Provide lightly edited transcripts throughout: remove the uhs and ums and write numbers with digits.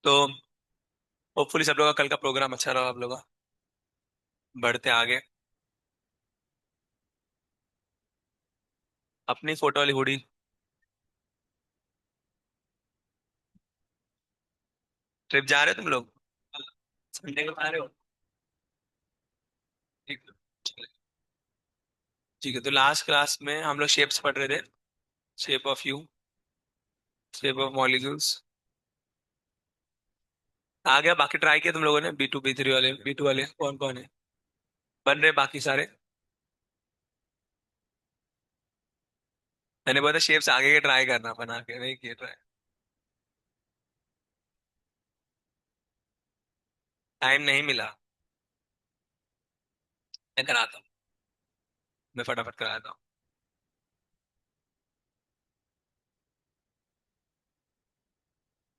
तो होपफुली सब लोग का कल का प्रोग्राम अच्छा रहा आप लोग का। बढ़ते आगे। अपनी फोटो वाली हुडी। ट्रिप जा रहे हो तुम लोग? संडे को आ रहे हो? ठीक है। ठीक है, तो लास्ट क्लास में हम लोग शेप्स पढ़ रहे थे। Shape of you, shape of molecules. आ गया? बाकी ट्राई किया तुम लोगों ने? बी टू बी थ्री वाले, बी टू वाले कौन कौन है? बन रहे बाकी सारे? मैंने बोला शेप्स आगे के ट्राई करना, बना के नहीं किए ट्राई। टाइम नहीं मिला। मैं कराता हूँ। मैं फटाफट कराता हूँ।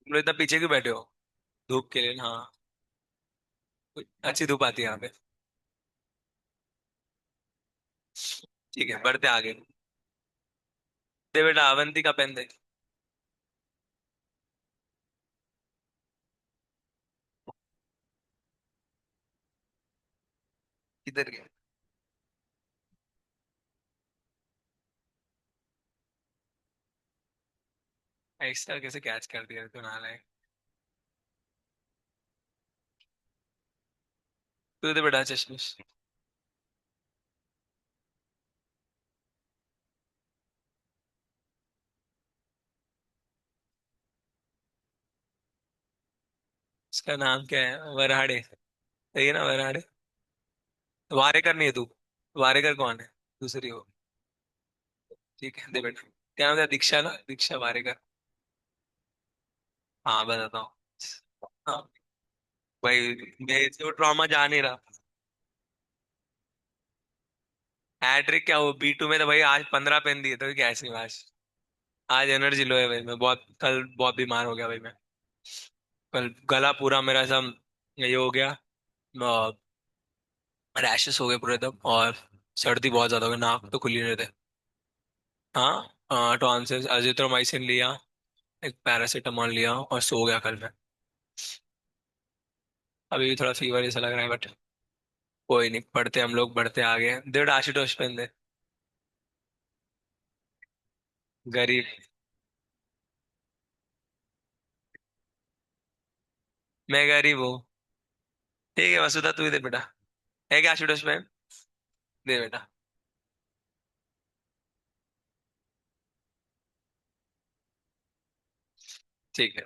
तुम लोग इतना पीछे क्यों बैठे हो? धूप के लिए, हाँ। अच्छी धूप आती है यहाँ पे। ठीक है, बढ़ते आगे। दे बेटा, अवंती का पेन दे। किधर गया? ऐसा कैसे कैच कर दिया तू, नालायक। तू दे बेटा चश्मिश। इसका नाम क्या है? वराड़े, सही है ना? वराड़े। वारेकर नहीं है तू? वारेकर कौन है? दूसरी हो। ठीक है, दे बेटा। क्या नाम था? दीक्षा ना? दीक्षा वारेकर। हाँ, बताता हूँ। हाँ भाई, मैं जो ट्रॉमा जा नहीं रहा। हैट्रिक क्या हो, बी टू में तो भाई आज 15 पेन दिए, तो क्या ऐसी बात। आज एनर्जी लो है भाई, मैं बहुत कल बहुत बीमार हो गया भाई मैं। कल गला पूरा मेरा सब ये हो गया। रैशेस हो गए पूरे एकदम, और सर्दी बहुत ज्यादा हो गई, नाक तो खुल ही नहीं थे। हाँ, टॉन्सिल्स, अजिथ्रोमाइसिन लिया, एक पैरासीटामोल लिया और सो गया कल मैं। अभी भी थोड़ा फीवर जैसा लग रहा है, बट कोई नहीं, पढ़ते हम लोग, बढ़ते आगे। डेढ़ आशुतोष पेन दे। गरीब। मैं गरीब हूँ। ठीक है वसुधा, तू ही दे बेटा। है क्या आशुतोष पेन? दे बेटा। ठीक है,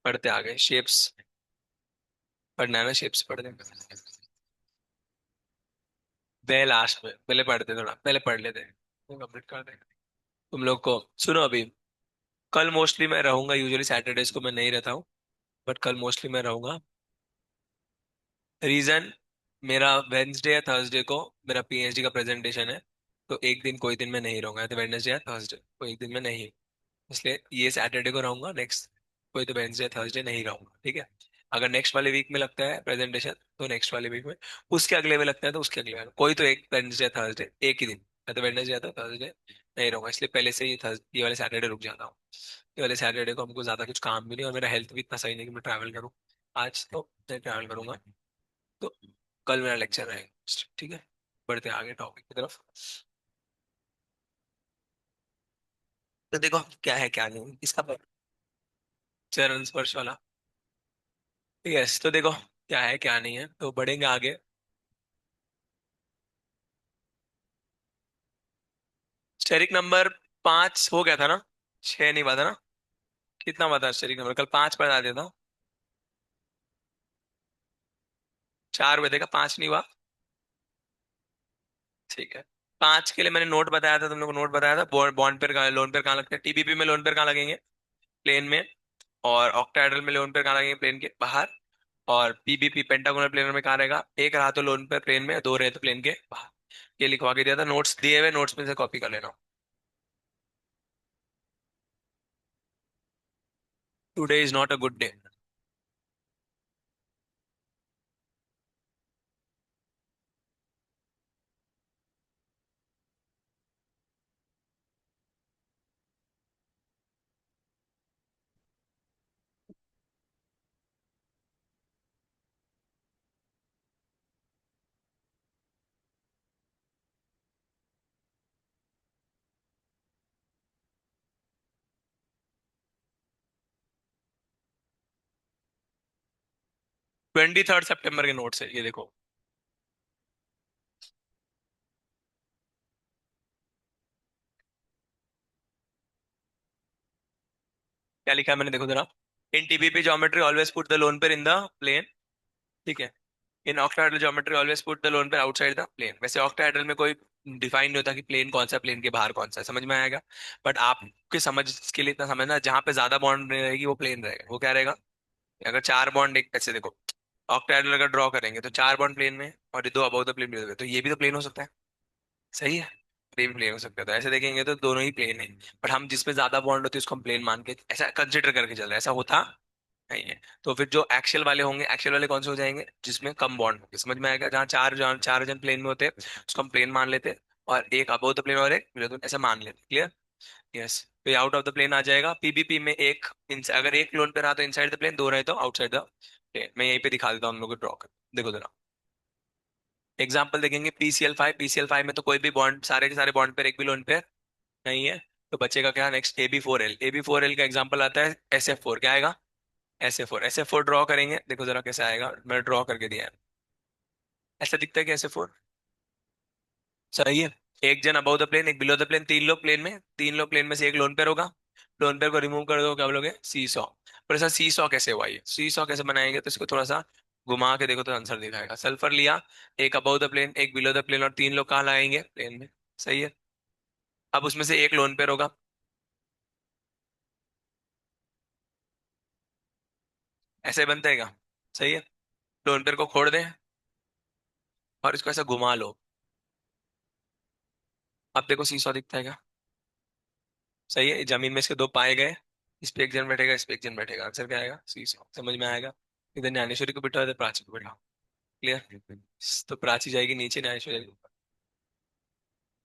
पढ़ते आगे। शेप्स पढ़ना है ना? शेप्स पढ़ते हैं। वे लास्ट में, पहले पढ़ते, थोड़ा पहले पढ़ लेते हैं, कंप्लीट कर देंगे। तुम लोग को सुनो अभी। कल मोस्टली मैं रहूंगा, यूजुअली सैटरडेज को मैं नहीं रहता हूँ, बट कल मोस्टली मैं रहूंगा। रीजन, मेरा वेंसडे या थर्सडे को मेरा पीएचडी का प्रेजेंटेशन है। तो एक दिन, कोई दिन मैं नहीं रहूंगा, तो वेडनेसडे या थर्सडे कोई एक दिन मैं नहीं। इसलिए ये सैटरडे को रहूंगा, नेक्स्ट कोई तो वेंसडे थर्सडे नहीं रहूंगा, ठीक है। अगर नेक्स्ट वाले वीक में लगता है प्रेजेंटेशन, तो नेक्स्ट वाले वीक में। उसके अगले में लगता है तो उसके अगले में, कोई तो एक वेंसडे थर्सडे एक ही दिन, या तो वेडनेसडे या तो थर्सडे नहीं रहूंगा, इसलिए पहले से ही ये वाले सैटरडे रुक जाता हूँ। ये वाले सैटरडे को हमको ज्यादा कुछ काम भी नहीं, और मेरा हेल्थ भी इतना सही नहीं कि मैं ट्रैवल करूँ। आज तो मैं ट्रैवल करूंगा। तो कल मेरा लेक्चर रहेगा, ठीक है। बढ़ते हैं आगे टॉपिक की तरफ। तो देखो क्या है क्या नहीं इसका चरण स्पर्श वाला। यस, तो देखो क्या है क्या नहीं है, तो बढ़ेंगे आगे। स्टेरिक नंबर 5 हो गया था ना? 6 नहीं बता ना? कितना बता स्टेरिक नंबर? कल 5 बता देता हूँ। 4 बजे का 5 नहीं हुआ? ठीक है। 5 के लिए मैंने नोट बताया था, तुम लोग को नोट बताया था। बॉन्ड पेयर कहाँ, लोन पेयर कहाँ लगते हैं? टीबीपी में लोन पेयर कहाँ लगेंगे? प्लेन में। और ऑक्टाहेड्रल में लोन पेयर कहाँ लगेंगे? प्लेन के बाहर। और पीबीपी पेंटागोनल प्लेनर में कहाँ रहेगा? एक रहा तो लोन पेयर प्लेन में, दो रहे तो प्लेन के बाहर। ये लिखवा के दिया था, नोट्स दिए हुए, नोट्स में से कॉपी कर लेना। Today is not a good day. 23 सितंबर के नोट है ये देखो। क्या लिखा है मैंने, देखो जरा। In TPP geometry always put the lone pair in the plane. ठीक है। In octahedral geometry always put the lone pair outside the plane. वैसे ऑक्टाहेड्रल में कोई डिफाइन नहीं होता कि प्लेन कौन सा, प्लेन के बाहर कौन सा है, समझ में आएगा। बट आपके समझ के लिए इतना समझना, जहाँ पे ज्यादा बॉन्ड रहेगी वो प्लेन रहेगा, वो क्या रहेगा। अगर चार बॉन्ड एक ऐसे देखो, ऑक्टाहेड्रल अगर ड्रॉ करेंगे तो चार बॉन्ड प्लेन में और ये दो अबव द प्लेन भी हो गए, तो ये भी तो प्लेन हो सकता है। सही है। ये भी प्लेन हो सकता है, तो ऐसे देखेंगे तो दोनों ही प्लेन है। बट हम जिसमें ज्यादा बॉन्ड होती है उसको हम प्लेन मान के ऐसा कंसिडर करके चल रहे हैं, ऐसा होता नहीं है। तो फिर जो एक्शियल वाले होंगे, एक्शियल वाले कौन से हो जाएंगे, जिसमें कम बॉन्ड होंगे, समझ में आएगा। जहाँ चार जन प्लेन में होते हैं उसको हम प्लेन मान लेते हैं, और एक अबव द प्लेन और एक बिलो द प्लेन, ऐसा मान लेते हैं। क्लियर। यस। तो ये आउट ऑफ द प्लेन आ जाएगा। पीबीपी में एक अगर एक लोन पे रहा तो इनसाइड द प्लेन, दो रहे तो आउटसाइड द प्लेन। मैं यहीं पे दिखा देता हूँ हम लोग को ड्रॉ कर। देखो जरा एग्जाम्पल देखेंगे। पीसीएल 5 में तो कोई भी बॉन्ड, सारे के सारे बॉन्ड पे एक भी लोन पे नहीं है। तो बचेगा क्या नेक्स्ट, AB4L। AB4L का एग्जाम्पल आता है SF4। क्या आएगा, SF4 ड्रॉ करेंगे, देखो जरा कैसे आएगा, मैंने ड्रॉ करके दिया है। ऐसा दिखता है कि SF4 सही है। एक जन अबव द प्लेन, एक बिलो द प्लेन, तीन लोग प्लेन में, तीन लोग प्लेन में से एक लोन पेयर होगा। लोन पेयर को रिमूव कर दो, क्या बोलोगे, सी सॉ। पर ऐसा सी सॉ कैसे हुआ, ये सी सॉ कैसे बनाएंगे, तो इसको थोड़ा सा घुमा के देखो तो आंसर दिखाएगा। सल्फर लिया, एक अबव द प्लेन, एक बिलो द प्लेन, और तीन लोग कहाँ लगाएंगे, प्लेन में। सही है। अब उसमें से एक लोन पेयर होगा। ऐसे बनता है क्या। सही है। लोन पेयर को खोड़ दें और इसको ऐसा घुमा लो। अब देखो सी सॉ दिखता है क्या। सही है। जमीन में इसके दो पाए गए, इस पे एक जन बैठेगा, इस पे एक जन बैठेगा, आंसर क्या आएगा, सी सॉ। समझ में आएगा। इधर ज्ञानेश्वरी को बिठा, इधर प्राची को बिठा। क्लियर। तो प्राची जाएगी नीचे, ज्ञानेश्वरी जाएगी ऊपर।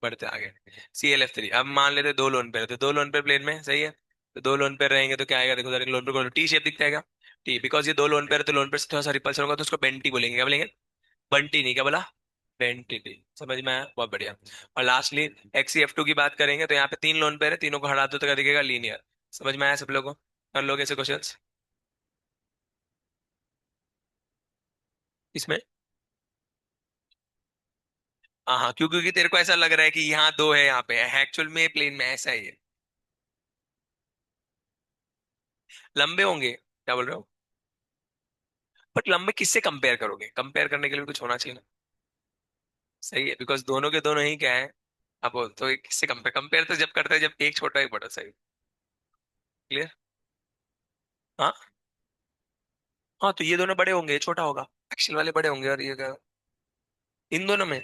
बढ़ते आगे। CLF3। अब मान लेते दो लोन पेयर, तो दो लोन पेयर प्लेन में, सही है। तो दो लोन पेयर रहेंगे तो क्या आएगा, देखो लोन पेयर को टी शेप दिखता है क्या। टी, बिकॉज ये दो लोन पेयर है तो लोन पेयर से थोड़ा सा रिपल्सन होगा, तो उसको बेंटी बोलेंगे। क्या बोलेंगे, बंटी नहीं, क्या बोला, बेंटी। समझ में आया, बहुत बढ़िया। और लास्टली XCF2 की बात करेंगे, तो यहाँ पे तीन लोन पेयर है, तीनों को हटा दो तो क्या दिखेगा, लीनियर। समझ में आया सब लोगों को। कर लोगे ऐसे क्वेश्चंस इसमें। हाँ हाँ, क्यों, क्योंकि तेरे को ऐसा लग रहा है कि यहाँ दो है, यहाँ पे है, एक्चुअल में प्लेन में ऐसा ही है। लंबे होंगे, क्या बोल रहे हो। बट लंबे किससे कंपेयर करोगे, कंपेयर करने के लिए भी कुछ होना चाहिए ना। सही है, बिकॉज दोनों के दोनों ही क्या है। अब तो किससे कंपेयर, कंपेयर तो जब करते हैं जब एक छोटा एक बड़ा। सही। क्लियर। हाँ हाँ, तो ये दोनों बड़े होंगे, ये छोटा होगा। एक्शन वाले बड़े होंगे और ये इन दोनों में,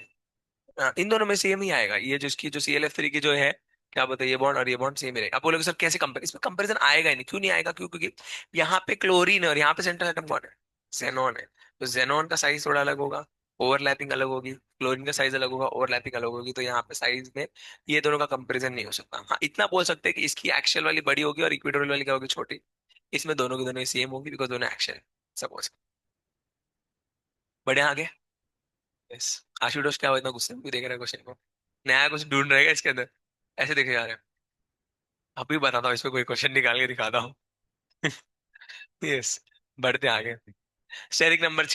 हाँ, इन दोनों में सेम ही आएगा। ये जिसकी जो CLF3 की जो है, क्या बोलते हैं, ये बॉन्ड और ये बॉन्ड सेम ही रहेगा। आप बोलोगे सर कैसे कंपेयर, इसमें कंपैरिजन आएगा ही नहीं। क्यों नहीं आएगा, क्यों, क्योंकि यहाँ पे क्लोरीन है और यहाँ पे सेंट्रल एटम कौन है, जेनॉन है। तो जेनॉन का साइज थोड़ा अलग होगा, ओवरलैपिंग अलग होगी। क्लोरीन का साइज अलग होगा, ओवरलैपिंग अलग होगी। तो यहाँ पे साइज में ये दोनों का कंपेरिजन नहीं हो सकता। हाँ इतना बोल सकते हैं कि इसकी एक्शियल वाली बड़ी होगी और इक्वेटोरियल वाली क्या होगी, छोटी। इसमें दोनों की दोनों सेम होगी, बिकॉज दोनों एक्शियल। सपोज। बढ़िया आगे। यस। आशुतोष क्या हुआ, इतना गुस्से में क्यों देख रहा है क्वेश्चन को। नया कुछ ढूंढ रहेगा इसके अंदर, ऐसे देखे जा रहे हैं। अभी बताता हूँ, इसमें कोई क्वेश्चन निकाल के दिखाता हूँ। यस। बढ़ते आगे। स्टेरिक नंबर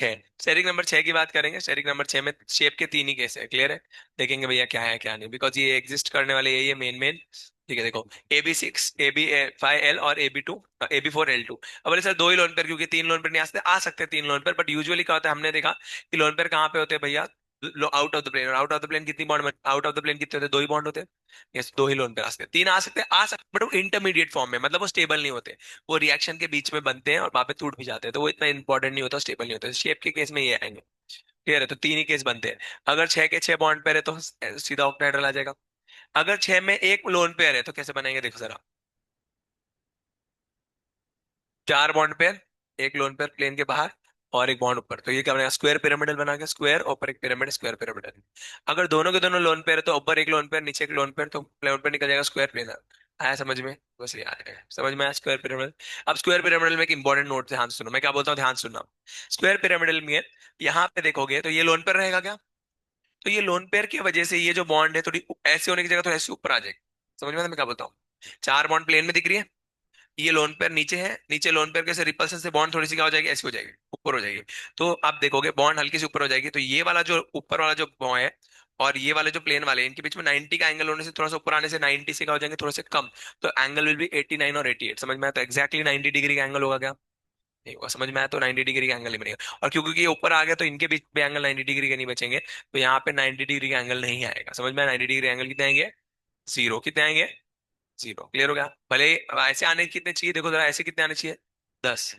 6 की बात करेंगे। स्टेरिक नंबर 6 में शेप के तीन ही केस है, क्लियर है। देखेंगे भैया क्या है क्या नहीं, बिकॉज ये एग्जिस्ट करने वाले यही है मेन मेन। ठीक है, देखो AB6, AB5L और AB4L2। अब बोले सर दो ही लोन पेयर, क्योंकि तीन लोन पेयर नहीं आ सकते तीन लोन पेयर, बट यूजुअली क्या होता है, हमने देखा कि लोन पेयर कहाँ पे होते हैं भैया, आउट ऑफ द प्लेन। और आउट ऑफ द प्लेन कितनी bond, out of the plane कितने होते हैं, दो ही बॉन्ड होते हैं। यस, दो ही लोन पेयर आ सकते हैं, तीन आ सकते बट वो इंटरमीडिएट फॉर्म में, मतलब वो स्टेबल नहीं होते। वो रिएक्शन के बीच में बनते हैं और वहां पे टूट भी जाते हैं, तो वो इतना इंपॉर्टेंट नहीं होता, स्टेबल नहीं होता। शेप के केस में ये आएंगे। क्लियर है, तो तीन ही केस बनते हैं। अगर छह के छह बॉन्ड पेयर है तो सीधा ऑक्टाहेड्रल आ जाएगा। अगर छह में एक लोन पेयर है तो कैसे बनाएंगे, देखो जरा। चार बॉन्ड पेयर, एक लोन पेयर प्लेन के बाहर और एक बॉन्ड ऊपर, तो ये क्या बनेगा, स्क्वायर पिरामिडल बना के, स्क्वायर ऊपर एक पिरामिड, स्क्वायर पिरामिडल। अगर दोनों के दोनों लोन पेयर है तो ऊपर एक लोन पेयर नीचे एक लोन पेयर, तो लोन पेयर निकल जाएगा स्क्वायर प्लेनर। आया समझ में, बस ये आया समझ में आया स्क्वायर पिरामिडल। अब स्क्वायर पिरामिडल में एक इंपॉर्टेंट नोट, ध्यान से सुनो मैं क्या बोलता हूँ, ध्यान से सुनना। स्क्वायर पिरामिडल में यहाँ पे देखोगे तो ये लोन पेयर रहेगा क्या। तो ये लोन पेयर की वजह से ये जो बॉन्ड है थोड़ी ऐसे होने की जगह थोड़ी ऐसे ऊपर आ जाएगी। समझ में आता है मैं क्या बोलता हूँ। चार बॉन्ड प्लेन में दिख रही है, ये लोन पेयर नीचे है, नीचे लोन पेयर के से रिपल्सन से बॉन्ड थोड़ी सी क्या हो जाएगी, ऐसी हो जाएगी, ऊपर हो जाएगी। तो आप देखोगे बॉन्ड हल्की सी ऊपर हो जाएगी, तो ये वाला जो ऊपर वाला जो बॉन्ड है और ये वाले जो प्लेन वाले हैं, इनके बीच में 90 का एंगल होने से थोड़ा सा ऊपर आने से 90 से क्या हो जाएंगे, थोड़ा सा कम। तो एंगल विल बी 89 और 88, समझ में आया? तो एक्जैक्टली 90 डिग्री का एंगल होगा क्या? नहीं होगा। समझ में आया? तो 90 डिग्री का एंगल नहीं बनेगा। और क्योंकि ये ऊपर आ गया तो इनके बीच में एंगल 90 डिग्री के नहीं बचेंगे, तो यहाँ पे 90 डिग्री का एंगल नहीं आएगा। समझ में आया? 90 डिग्री एंगल कितने आएंगे? जीरो। कितने आएंगे? जीरो। क्लियर हो गया? भले ऐसे आने कितने चाहिए, देखो जरा, ऐसे कितने आने चाहिए? 10।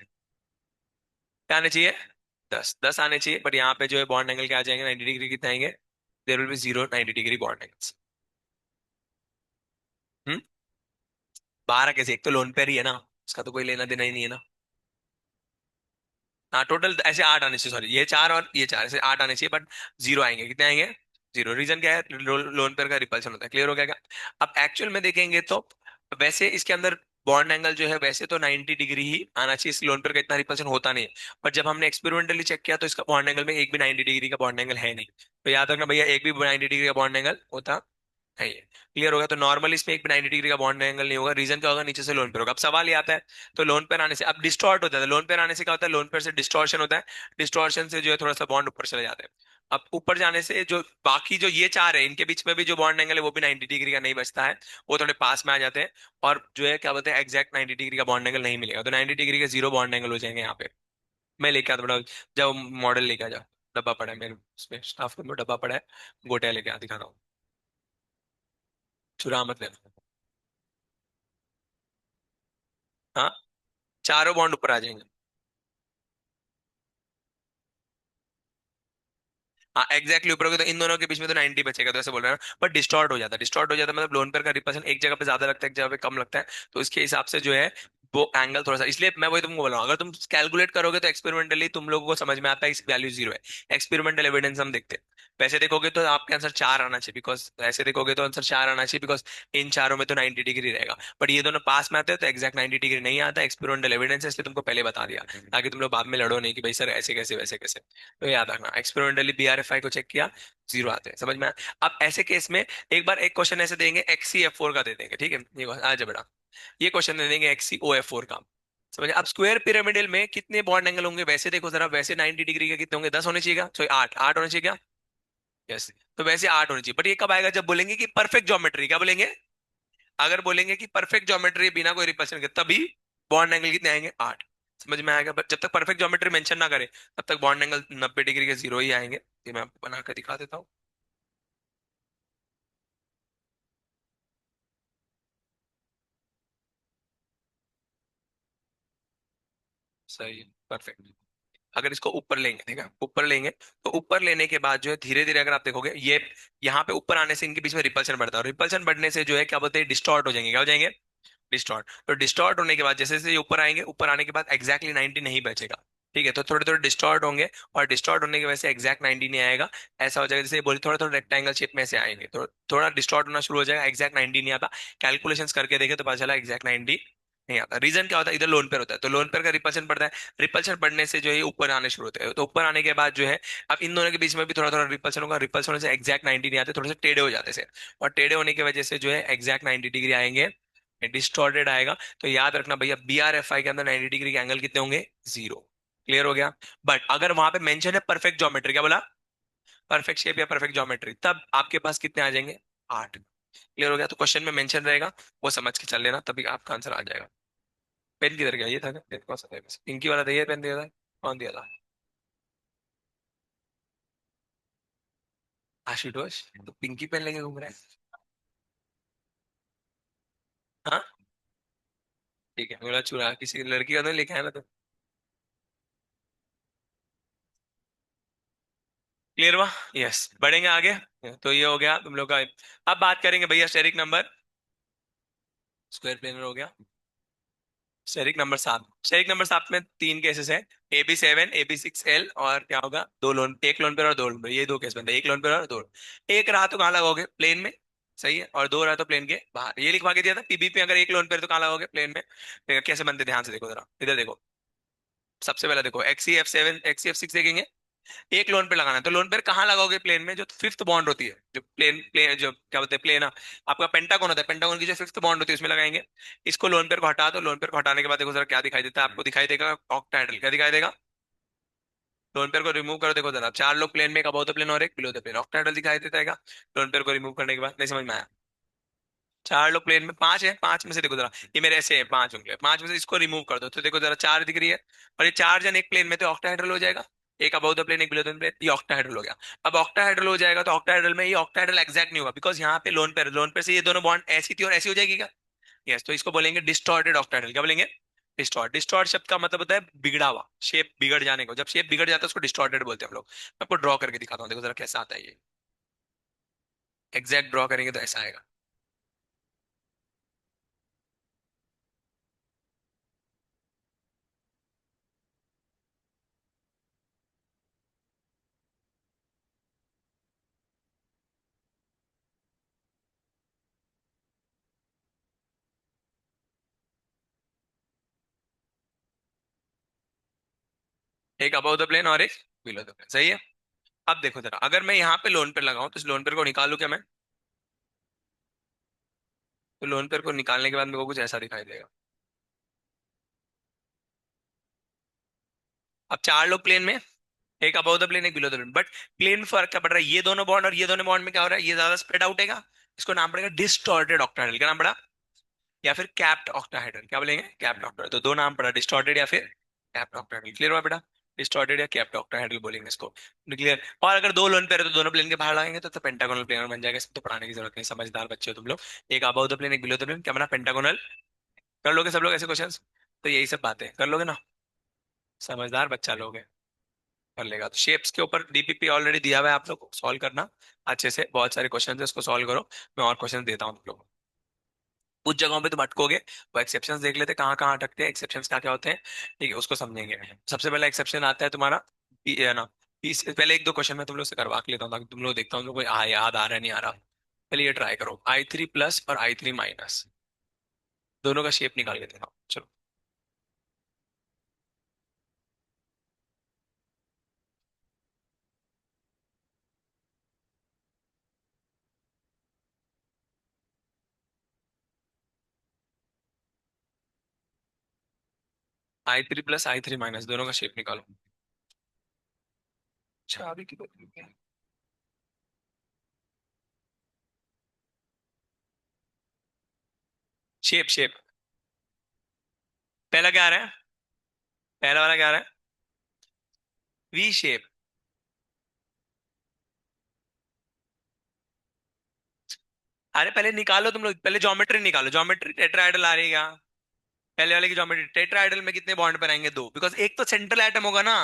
क्या आने चाहिए? 10। 10 आने चाहिए, बट यहाँ पे जो है बॉन्ड एंगल क्या आ जाएंगे? 90 डिग्री कितने आएंगे? There will be zero 90 degree bond angles. Hmm. 12 कैसे? एक तो लोन पे ही है ना, उसका तो कोई लेना देना ही नहीं है ना। हाँ, टोटल ऐसे 8 आने चाहिए, सॉरी, ये 4 और ये 4, ऐसे 8 आने चाहिए, बट जीरो आएंगे। कितने आएंगे? जीरो। रीजन क्या है? लोन पेयर का रिपल्शन होता है। क्लियर हो गया क्या? अब एक्चुअल में देखेंगे तो वैसे इसके अंदर बॉन्ड एंगल जो है वैसे तो 90 डिग्री ही आना चाहिए, इस लोन पेयर का इतना रिपल्शन होता नहीं है। पर जब हमने एक्सपेरिमेंटली चेक किया तो इसका बॉन्ड एंगल में एक भी 90 डिग्री का बॉन्ड एंगल है नहीं। तो याद रखना भैया, एक भी 90 डिग्री का बॉन्ड एंगल होता है ये। क्लियर होगा? तो नॉर्मल इसमें एक 90 डिग्री का बॉन्ड एंगल नहीं होगा। रीजन क्या होगा? नीचे से लोन पेयर होगा। अब सवाल ये आता है, तो लोन पेयर आने से अब डिस्टॉर्ट हो जाता है। लोन पेयर आने से क्या होता है? लोन पेयर से डिस्टॉर्शन होता है। डिस्टॉर्शन से जो है थोड़ा सा बॉन्ड ऊपर चले जाते हैं। अब ऊपर जाने से जो बाकी जो ये चार है, इनके बीच में भी जो बॉन्ड एंगल है वो भी 90 डिग्री का नहीं बचता है, वो थोड़े पास में आ जाते हैं। और जो है क्या बोलते हैं, एग्जैक्ट 90 डिग्री का बॉन्ड एंगल नहीं मिलेगा, तो 90 डिग्री के जीरो बॉन्ड एंगल हो जाएंगे यहाँ पे। मैं लेके आता बड़ा, जब मॉडल लेके आ जाओ। डब्बा पड़ा है मेरे उसमें, स्टाफ रूम में डब्बा पड़ा है, गोटिया लेके आ, दिखाता हूँ। चुरा मत लेना। हाँ, चारों बॉन्ड ऊपर आ जाएंगे। हाँ एग्जैक्टली, ऊपर होगा तो इन दोनों के बीच में तो 90 बचेगा, तो ऐसे बोल रहे हैं ना। पर डिस्टॉर्ट हो जाता है। डिस्टॉर्ट हो जाता है मतलब लोन पेयर का रिपल्सन एक जगह पे ज्यादा लगता है, एक जगह पे कम लगता है। तो इसके हिसाब से जो है वो एंगल थोड़ा सा, इसलिए मैं वही तुमको बोल रहा हूँ, अगर तुम कैलकुलेट करोगे तो एक्सपेरिमेंटली तुम लोगों को समझ में आता है इस वैल्यू जीरो है। एक्सपेरिमेंटल एविडेंस हम देखते हैं। वैसे देखोगे तो आपके आंसर 4 आना चाहिए, बिकॉज ऐसे देखोगे तो आंसर 4 आना चाहिए, बिकॉज इन चारों में तो 90 डिग्री रहेगा। बट ये दोनों पास में आते हैं तो एक्जैक्ट 90 डिग्री नहीं आता। एक्सपेरिमेंटल एविडेंस है, इसलिए तुमको पहले बता दिया, ताकि तुम लोग बाद में लड़ो नहीं कि भाई सर ऐसे कैसे वैसे कैसे। तो याद रखना, एक्सपेरिमेंटली BRFI को चेक किया, जीरो आते हैं। समझ में आया? अब ऐसे केस में एक बार एक क्वेश्चन ऐसे देंगे, XCF4 का दे देंगे, ठीक है? ये आज बेटा, ये क्वेश्चन दे देंगे XCOF4 का। समझ? अब स्क्वायर पिरामिडल में कितने बॉन्ड एंगल होंगे? वैसे देखो जरा, वैसे 90 डिग्री के कितने होंगे? 10 होने चाहिए क्या? सॉरी, 8। 8 होने चाहिए क्या? यस। तो वैसे 8 होने चाहिए, बट ये कब आएगा? जब बोलेंगे कि परफेक्ट ज्योमेट्री। क्या बोलेंगे? अगर बोलेंगे कि परफेक्ट ज्योमेट्री बिना कोई रिपल्शन के, तभी बॉन्ड एंगल कितने आएंगे? 8। समझ में आएगा? बट जब तक परफेक्ट ज्योमेट्री मेंशन ना करे तब तक बॉन्ड एंगल 90 डिग्री के जीरो ही आएंगे। ये मैं आपको बना कर दिखा देता हूँ। सही, परफेक्ट। अगर इसको ऊपर लेंगे, ठीक है, ऊपर लेंगे, तो ऊपर लेने के बाद जो है धीरे धीरे अगर आप देखोगे ये यहाँ पे ऊपर आने से इनके बीच में रिपल्शन बढ़ता है, और रिपल्शन बढ़ने से जो है क्या बोलते हैं, डिस्टॉर्ट हो जाएंगे। क्या हो जाएंगे? डिस्टॉर्ट। तो डिस्टॉर्ट होने के बाद जैसे जैसे ये ऊपर आएंगे, ऊपर आने के बाद एक्जैक्टली 90 नहीं बचेगा। ठीक है, तो थोड़े थोड़े डिस्टॉर्ट होंगे, और डिस्टॉर्ट होने की वजह से एक्जैक्ट 90 नहीं आएगा। ऐसा हो जाएगा जैसे बोले थोड़ा थोड़ा रेक्टेंगल शेप में से आएंगे, तो थोड़ा डिस्टॉर्ट होना शुरू हो जाएगा, एक्जैक्ट 90 नहीं आता। कैलकुलेशंस करके देखे तो पता चला एक्जैक्ट 90 नहीं आता। रीजन क्या होता है? इधर लोन पेयर होता है, तो लोन पेयर का रिपल्शन बढ़ता है। रिपल्शन बढ़ने से जो है ये ऊपर आने शुरू होते हैं, तो ऊपर आने के बाद जो है अब इन दोनों के बीच में भी थोड़ा थोड़ा रिपल्शन होगा। रिपल्शन होने से एक्जैक्ट 90 नहीं आते, थोड़े से टेढ़े हो जाते हैं। और टेढ़े होने की वजह से जो है एग्जैक्ट 90 डिग्री आएंगे, डिस्टॉर्टेड आएगा। तो याद रखना भैया, BRFI के अंदर 90 डिग्री के एंगल कितने होंगे? जीरो। क्लियर हो गया? बट अगर वहां पे मेंशन है परफेक्ट ज्योमेट्री, क्या बोला? परफेक्ट शेप या परफेक्ट ज्योमेट्री, तब आपके पास कितने आ जाएंगे? 8। क्लियर हो गया? तो क्वेश्चन में मेंशन रहेगा, वो समझ के चल लेना, तभी आपका आंसर आ जाएगा। पेन किधर गया? ये था क्या? पेन कौन सा था? पिंकी वाला था, ये पेन दिया था? कौन दिया था? आशुतोष। तो पिंकी पेन लेके घूम रहा है? हाँ, ठीक है, बोला चुरा किसी लड़की का तो लेके आया ना तो। क्लियर हुआ? यस, बढ़ेंगे आगे। तो ये हो गया तुम लोग का। अब बात करेंगे भैया स्टेरिक नंबर। स्क्वायर प्लेनर हो गया। Steric number 7। स्टेरिक नंबर 7 में 3 केसेस है, AB7, AB6L, और क्या होगा? दो लोन, एक लोन पेयर और दो लोन पेयर, ये 2 केस बनते हैं, एक लोन पेयर और दो। एक रहा तो कहाँ लगाओगे? प्लेन में। सही है। और दो रहा तो प्लेन के बाहर। ये लिखवा के दिया था PB पे, अगर एक लोन पेयर तो कहाँ लगाओगे? प्लेन में। तो कैसे बनते हैं? ध्यान से देखो जरा, इधर देखो। सबसे पहले देखो XCF7, XCF6 देखेंगे। एक लोन पे लगाना है, तो लोन पेयर कहाँ लगाओगे? प्लेन में। जो फिफ्थ बॉन्ड होती है, जो प्लेन प्लेन जो क्या बोलते हैं, प्लेन आपका पेंटागन होता है, पेंटागन की जो फिफ्थ बॉन्ड होती है उसमें लगाएंगे। इसको लोन पेयर को हटा दो। लोन पेयर को हटाने के बाद देखो जरा क्या दिखाई देता है आपको? दिखाई देगा ऑक्टाहेड्रल। क्या दिखाई देगा? लोन पेयर को रिमूव करो, देखो जरा, चार लोग प्लेन में, एक अबव द प्लेन और एक बिलो द प्लेन, ऑक्टाहेड्रल दिखाई देता है। लोन पेयर को रिमूव करने के बाद नहीं समझ में आया? चार लोग प्लेन में, पांच है, पांच में से देखो जरा, ये मेरे ऐसे है पांच होंगे, पांच में से इसको रिमूव कर दो तो देखो जरा चार दिख रही है। और ये चार जन एक प्लेन में, तो ऑक्टाहेड्रल हो जाएगा। एक अबव द प्लेन एक बिलो द प्लेन, ये ऑक्टाहेड्रल हो गया। अब ऑक्टाहेड्रल हो जाएगा तो ऑक्टाहेड्रल में ये ऑक्टाहेड्रल एग्जैक्ट नहीं होगा, बिकॉज यहाँ पे लोन पेयर से ये दोनों बॉन्ड ऐसी थी और ऐसी हो जाएगी क्या? यस, तो इसको बोलेंगे डिस्टॉर्टेड ऑक्टाहेड्रल। क्या बोलेंगे? डिस्टॉर्ट। डिस्टॉर्ट शब्द का मतलब होता है बिगड़ा हुआ, शेप बिगड़ जाने को, जब शेप बिगड़ जाता है उसको डिस्टॉर्टेड बोलते हैं हम लोग। मैं आपको ड्रॉ करके दिखाता हूँ, देखो जरा कैसा आता है ये। एग्जैक्ट ड्रॉ करेंगे तो ऐसा आएगा। एक अबव द प्लेन और एक बिलो द प्लेन, सही है। अब देखो जरा, अगर मैं यहाँ पे लोन पेयर लगाऊं तो इस लोन पेयर को निकालू क्या मैं? तो लोन पेयर को निकालने के बाद मेरे को कुछ ऐसा दिखाई देगा। अब चार लोग प्लेन में, एक अबव द प्लेन एक below the plane, but plane फर्क क्या पड़ रहा है, ये दोनों बॉन्ड और ये दोनों बॉन्ड में क्या हो रहा है, ये ज्यादा स्प्रेड आउट है। इसको नाम पड़ेगा डिस्टॉर्टेड ऑक्टाहेड्रल। क्या नाम पड़ा? या फिर कैप्ट ऑक्टाहेड्रल। क्या बोलेंगे? Kept octahedral. तो दो नाम पड़ा, डिस्टॉर्टेड या फिर कैप्ट ऑक्टाहेड्रल। क्लियर हुआ बेटा? डिस्टॉर्टेड या कैप्ट ऑक्टाहेड्रल बोलेंगे इसको। क्लियर? और अगर दो लोन पेयर है तो दोनों प्लेन के बाहर लगाएंगे तो पेंटागोनल प्लेन बन जाएगा। इसमें तो पढ़ाने की जरूरत नहीं, समझदार बच्चे हो तुम लोग। एक अबव द प्लेन एक बिलो द प्लेन, क्या बना? पेंटागोनल। कर लोगे सब लोग ऐसे क्वेश्चंस? तो यही सब बातें कर लोगे ना? समझदार बच्चा लोग है, कर लेगा। तो शेप्स के ऊपर डीपीपी ऑलरेडी दिया हुआ है, आप लोग सॉल्व करना अच्छे से, बहुत सारे क्वेश्चन है उसको सॉल्व करो। मैं और क्वेश्चन देता हूँ तुम लोगों को। कुछ जगहों पे तुम अटकोगे, वो एक्सेप्शंस देख लेते कहाँ कहाँ अटकते हैं, एक्सेप्शंस क्या क्या होते हैं, ठीक है, उसको समझेंगे। सबसे पहला एक्सेप्शन आता है तुम्हारा है ना, पहले एक दो क्वेश्चन मैं तुम लोग से करवा के लेता हूँ ताकि तुम लोग देखता हूँ कोई याद आ रहा है नहीं आ रहा। पहले ये ट्राई करो, I3+ और I3-, दोनों का शेप निकाल के देखा चलो। I3+I3-, दोनों का शेप निकालो। अच्छा अभी की शेप शेप, पहला क्या आ रहा है? पहला वाला क्या आ रहा है? V shape. अरे पहले निकालो तुम लोग, पहले ज्योमेट्री निकालो, ज्योमेट्री टेट्राहेड्रल आ रही है क्या? पहले वाले की ज्योमेट्री, टेट्राहेड्रल में कितने बॉन्ड पर आएंगे? दो, बिकॉज एक तो सेंट्रल एटम होगा ना,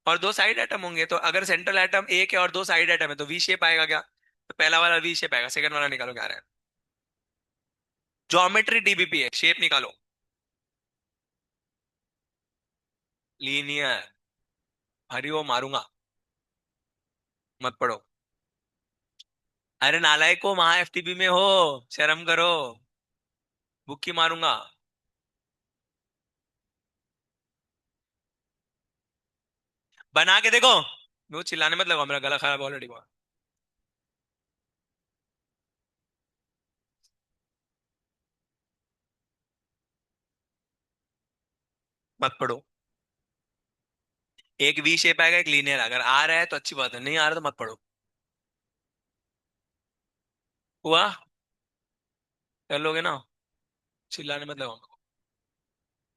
और दो साइड एटम होंगे। तो अगर सेंट्रल एटम एक है और दो साइड एटम है तो वी शेप आएगा क्या? तो पहला वाला वी शेप आएगा, सेकंड वाला निकालो क्या आ रहा है? ज्योमेट्री डीबीपी है, शेप निकालो। लीनियर। हरी वो मारूंगा, मत पढ़ो। अरे नालायक को, वहां एफटीपी में हो, शर्म करो। बुक की मारूंगा। बना के देखो। वो चिल्लाने मत लगाओ, मेरा गला खराब ऑलरेडी हुआ। मत पढ़ो। एक वी शेप आएगा, एक लीनियर, अगर आ रहा है तो अच्छी बात है, नहीं आ रहा तो मत पढ़ो। हुआ? कर लोगे ना? चिल्लाने मत लगाओ।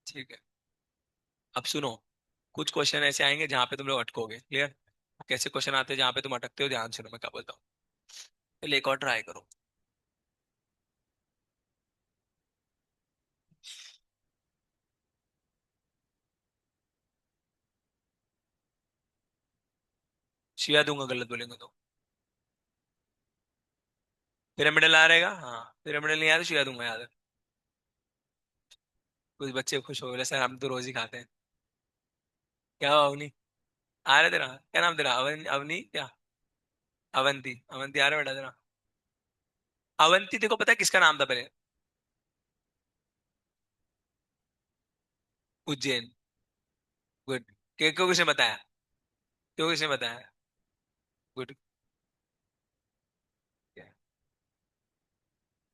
ठीक है। अब सुनो, कुछ क्वेश्चन ऐसे आएंगे जहां पे तुम लोग अटकोगे। क्लियर? कैसे क्वेश्चन आते हैं जहां पे तुम अटकते हो, ध्यान सुनो मैं क्या बोलता हूँ। पहले एक और ट्राई करो। शिया दूंगा गलत बोलेंगे तो। पिरामिडल आ रहेगा, हाँ। पिरामिडल नहीं आया तो शिया दूंगा, याद है। कुछ बच्चे खुश हो गए, सर हम तो रोज ही खाते हैं। क्या हुआ अवनी? आ रहा तेरा, क्या नाम तेरा? अवनी क्या? अवंती, अवंती आ रहा है बेटा तेरा? अवंती देखो पता है किसका नाम था पहले? उज्जैन। गुड। क्यों क्यों किसने बताया? क्यों किसने बताया? गुड।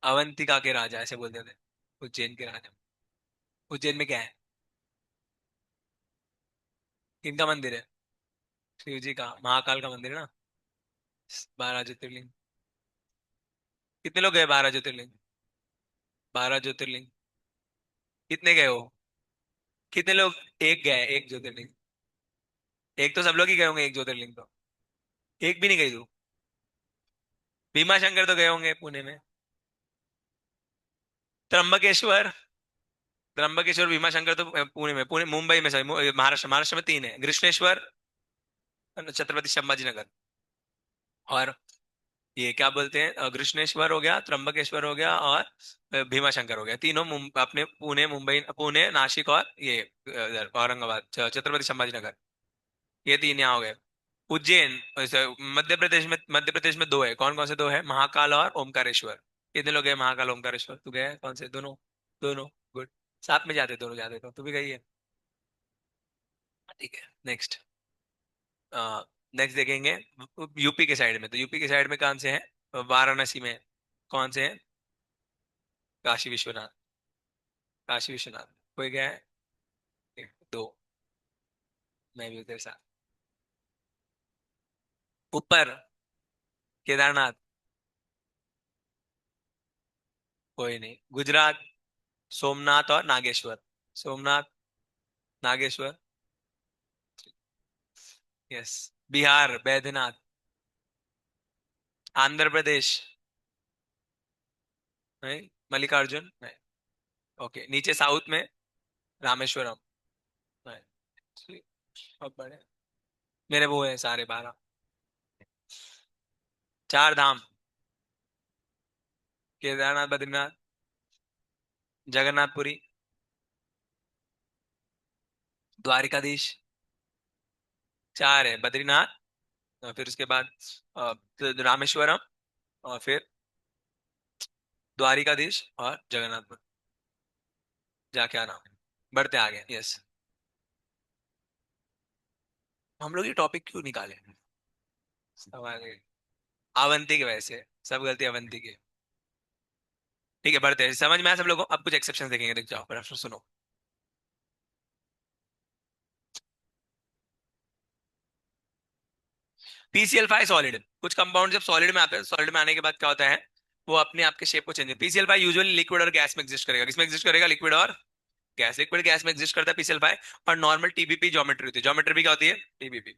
अवंतिका के राजा ऐसे बोलते थे, उज्जैन के राजा। उज्जैन में क्या है? किनका मंदिर है? शिव जी का महाकाल का मंदिर है ना। 12 ज्योतिर्लिंग। कितने लोग गए 12 ज्योतिर्लिंग? 12 ज्योतिर्लिंग। कितने गए हो? कितने लोग? एक गए, एक ज्योतिर्लिंग। एक तो सब लोग ही गए होंगे, एक ज्योतिर्लिंग तो। एक भी नहीं गई तू? भीमा शंकर तो गए होंगे पुणे में। त्र्यंबकेश्वर। त्र्यंबकेश्वर भीमा शंकर तो पुणे में, पुणे मुंबई में, सॉरी महाराष्ट्र, महाराष्ट्र में तीन है, कृष्णेश्वर, छत्रपति संभाजी नगर, और ये क्या बोलते हैं, कृष्णेश्वर हो गया, त्र्यंबकेश्वर हो गया, और भीमा शंकर हो गया। तीनों अपने पुणे, मुंबई, पुणे, नासिक, और ये औरंगाबाद, छत्रपति संभाजी नगर। ये तीन यहाँ हो गए। उज्जैन, वैसे मध्य प्रदेश में दो है। कौन कौन से दो है? महाकाल और ओमकारेश्वर। कितने लोग हैं महाकाल ओमकारेश्वर? तू गया है? कौन से दोनों? दोनों। गुड। साथ में जाते, दोनों जाते, तो तू भी गई है। ठीक है, नेक्स्ट। नेक्स्ट देखेंगे यूपी के साइड में। तो यूपी के साइड में कौन से हैं? वाराणसी में कौन से हैं? काशी विश्वनाथ। काशी विश्वनाथ। कोई गया है? एक, दो। मैं भी उधर साथ। ऊपर केदारनाथ। कोई नहीं। गुजरात सोमनाथ और नागेश्वर। सोमनाथ, नागेश्वर। यस। बिहार बैद्यनाथ। आंध्र प्रदेश, नहीं। मल्लिकार्जुन, नहीं। ओके, नीचे साउथ में रामेश्वरम, नहीं। ठीक, बहुत बड़े। मेरे वो है सारे 12। चार धाम। केदारनाथ, बद्रीनाथ, जगन्नाथपुरी, द्वारिकाधीश। चार है, बद्रीनाथ, और फिर उसके बाद तो रामेश्वरम, और फिर द्वारिकाधीश और जगन्नाथपुर। जाके आना। बढ़ते आगे, यस। हम लोग ये टॉपिक क्यों निकाले? सवाल है। अवंती की वजह से। सब गलती अवंती की है। ठीक है, बढ़ते हैं। समझ में आया सब लोगों को? अब कुछ एक्सेप्शन देखेंगे, देख जाओ, प्रश्न सुनो। PCl5 solid. कुछ कंपाउंड जब सॉलिड में आते हैं, सॉलिड में आने के बाद क्या होता है, वो अपने आप के शेप को चेंज। PCl5 यूजुअली लिक्विड और गैस में एग्जिस्ट करेगा। किसमें एग्जिस्ट करेगा? लिक्विड और गैस। लिक्विड गैस में एग्जिस्ट करता है PCl5। और नॉर्मल TBP ज्योमेट्री होती है। ज्योमेट्री भी क्या होती है? TBP।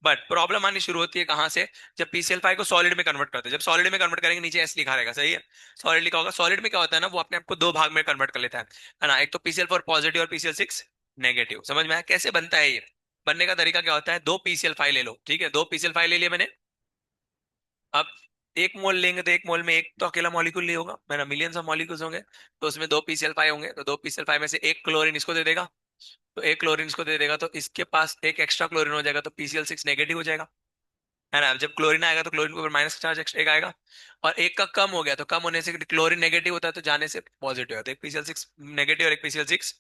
बट प्रॉब्लम आनी शुरू होती है कहां से? जब PCl5 को सॉलिड में कन्वर्ट करते हैं। जब सॉलिड में कन्वर्ट करेंगे, नीचे एस लिखा रहेगा, सही है। सॉलिड लिखा होगा। सॉलिड में क्या होता है ना, वो अपने आप को दो भाग में कन्वर्ट कर लेता है ना। एक तो PCl4 पॉजिटिव और PCl6 नेगेटिव। समझ में आया कैसे बनता है ये? बनने का तरीका क्या होता है? दो PCl5 ले लो, ठीक है, दो PCl5 ले लिया मैंने। अब एक मोल लेंगे तो एक मोल में एक तो अकेला मॉलिक्यूल नहीं होगा, मेरा मिलियंस ऑफ मॉलिक्यूल्स होंगे। तो उसमें दो PCl5 होंगे, तो दो PCl5 में से एक क्लोरीन इसको दे देगा। तो एक क्लोरीन इसको दे देगा, तो इसके पास एक एक्स्ट्रा क्लोरीन हो जाएगा, तो PCl6 नेगेटिव हो जाएगा, है ना। अब जब क्लोरीन आएगा तो क्लोरीन के ऊपर माइनस चार्ज एक्स्ट्रा एक आएगा। और एक का कम हो गया, तो कम होने से क्लोरीन नेगेटिव होता है, तो जाने से पॉजिटिव होता है। एक PCl6 नेगेटिव और एक PCl6,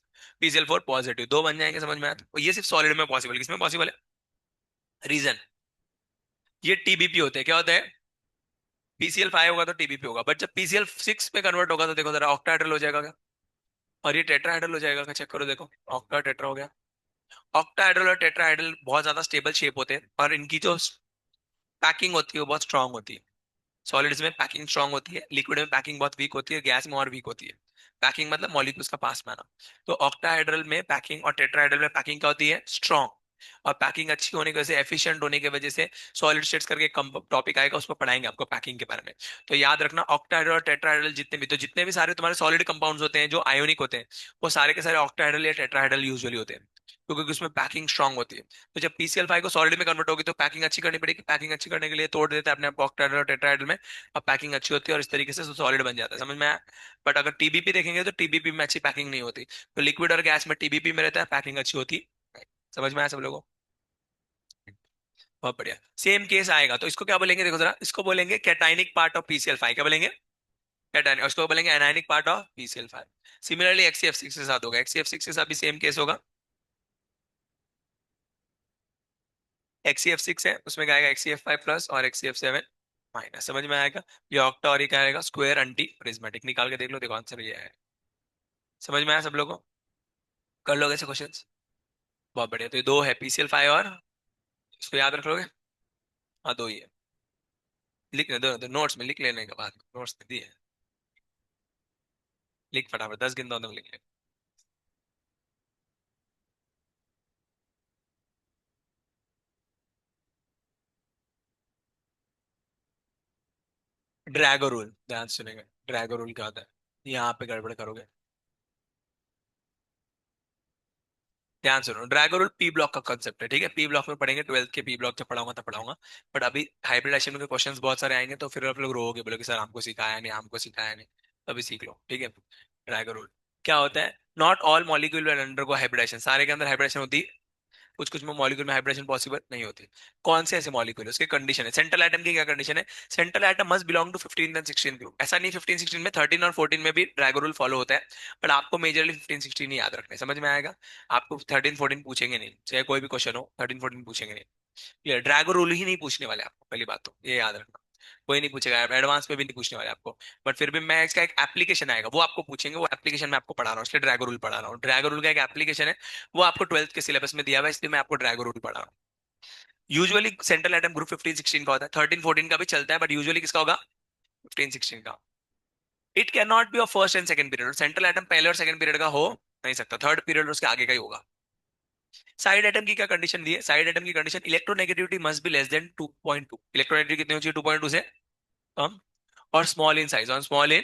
PCl4 पॉजिटिव, दो बन जाएंगे। समझ में आया? तो ये सिर्फ सॉलिड में पॉसिबल। किसमें पॉसिबल है? रीजन, ये TBP होते हैं। क्या होता है? PCl5 होगा तो TBP होगा, बट जब PCl6 में कन्वर्ट होगा तो देखो जरा, ऑक्टाहेड्रल हो जाएगा क्या? और ये टेट्राहेड्रल हो जाएगा क्या? चेक करो, देखो, ऑक्टा टेट्रा हो गया। ऑक्टाहेड्रल और टेट्राहेड्रल बहुत ज्यादा स्टेबल शेप होते हैं, और इनकी जो पैकिंग होती है वो बहुत स्ट्रांग होती है। सॉलिड्स में पैकिंग स्ट्रांग होती है, लिक्विड में पैकिंग बहुत वीक होती है, गैस में और वीक होती है। पैकिंग मतलब मॉलिक्यूल्स का पास में आना। तो ऑक्टाहेड्रल में पैकिंग और टेट्राहेड्रल में पैकिंग क्या होती है? स्ट्रांग। और पैकिंग अच्छी होने की वजह से, एफिशिएंट होने की वजह से, सॉलिड स्टेट्स करके टॉपिक आएगा, उसको पढ़ाएंगे आपको पैकिंग के बारे में। तो याद रखना, ऑक्टाहेड्रल और टेट्राहेड्रल जितने भी सारे तुम्हारे सॉलिड कंपाउंड्स होते हैं जो आयोनिक होते हैं, वो सारे के सारे ऑक्टाहेड्रल या टेट्राहेड्रल यूजुअली होते हैं, क्योंकि उसमें पैकिंग स्ट्रांग होती है। तो जब PCl5 को सॉलिड में कन्वर्ट होगी, तो पैकिंग अच्छी करनी पड़ेगी। पैकिंग अच्छी करने के लिए तोड़ देते हैं अपने आप ऑक्टाहेड्रल और टेट्राहेड्रल में। अब पैकिंग अच्छी होती है, और इस तरीके से सॉलिड बन जाता है। समझ में आया? बट अगर TBP देखेंगे तो TBP में अच्छी पैकिंग नहीं होती। तो लिक्विड और गैस में TBP में रहता है, पैकिंग अच्छी होती है। समझ में आया सब लोगों को? बहुत बढ़िया। सेम केस आएगा तो इसको क्या बोलेंगे? देखो जरा, इसको बोलेंगे कैटाइनिक पार्ट ऑफ PCl5। क्या बोलेंगे? कैटाइनिक। उसको बोलेंगे anionic part of PCl5। Similarly XCF6 के साथ होगा। XCF6 के साथ भी सेम केस होगा। XCF6 है, उसमें क्या आएगा? XCF5 प्लस और XCF7 माइनस। समझ में आएगा? ये ऑक्टा, और ये क्या आएगा? Square anti prismatic. निकाल के देख लो, देखो आंसर ये है। समझ में आया सब लोगों को? कर लोगे ऐसे क्वेश्चंस? बहुत बढ़िया। तो ये दो है, PCl5 और इसको याद रख लोगे? हाँ, दो ही है। लिख दो, दो नोट्स में लिख लेने के बाद, नोट्स में दिए। लिख फटाफट, 10 गिनता हूँ तुम लिख ले। ड्रैगो रूल, ध्यान से सुनेगा। ड्रैगो रूल क्या होता है? यहाँ पे गड़बड़ करोगे। ध्यान सुनो, ड्रैगो रूल पी ब्लॉक का कंसेप्ट है, ठीक है? पी ब्लॉक में पढ़ेंगे, 12th के पी ब्लॉक जब पढ़ाऊंगा तब पढ़ाऊंगा। बट अभी हाइब्रिडेशन के क्वेश्चंस बहुत सारे आएंगे, तो फिर आप लोग रोओगे, बोलोगे सर हमको सिखाया नहीं, हमको सिखाया नहीं। तभी सीख लो, ठीक है? ड्रैगो रूल क्या होता है? Not all molecule will undergo hybridization, सारे के अंदर हाइब्रिडेशन होती, कुछ कुछ में मॉलिक्यूल में हाइब्रिडेशन पॉसिबल नहीं होती। कौन से ऐसे मॉलिक्यूल है, उसके कंडीशन है। सेंट्रल एटम की क्या कंडीशन है? Central atom must belong to 15 and 16 group. ऐसा नहीं 15 16 में, 13 और 14 में भी ड्रैगो रूल फॉलो होता है। बट आपको मेजरली 15 16 ही याद रखना है, समझ में आएगा? आपको 13 14 पूछेंगे नहीं, चाहे कोई भी क्वेश्चन हो, 13 14 पूछेंगे नहीं। क्लियर? ड्रैगो रूल ही नहीं पूछने वाले आपको, पहली बात तो ये याद रखना। कोई नहीं पूछेगा, एडवांस में भी नहीं पूछने वाले आपको। बट फिर भी मैं इसका एक एप्लीकेशन आएगा, वो आपको पूछेंगे, वो एप्लीकेशन मैं आपको पढ़ा रहा हूँ, इसलिए ड्रैगो रूल पढ़ा रहा हूँ। ड्रैगो रूल का एक एप्लीकेशन है, वो आपको 12th के सिलेबस में दिया हुआ है, इसलिए मैं आपको ड्रैगो रूल पढ़ा रहा हूँ। यूजुअली सेंट्रल एटम ग्रुप 15 16 का होता है, 13 14 का भी चलता है, बट यूजुअली किसका होगा? 15 16 का। It can not be of first and second period, central atom पहले और सेकंड पीरियड का हो नहीं सकता, थर्ड पीरियड उसके आगे का ही होगा। साइड एटम की क्या कंडीशन दी है? साइड एटम की condition, electronegativity must be less than 2.2। Electronegativity कितनी होती है? 2.2 से कम। और स्मॉल इन साइज, और स्मॉल इन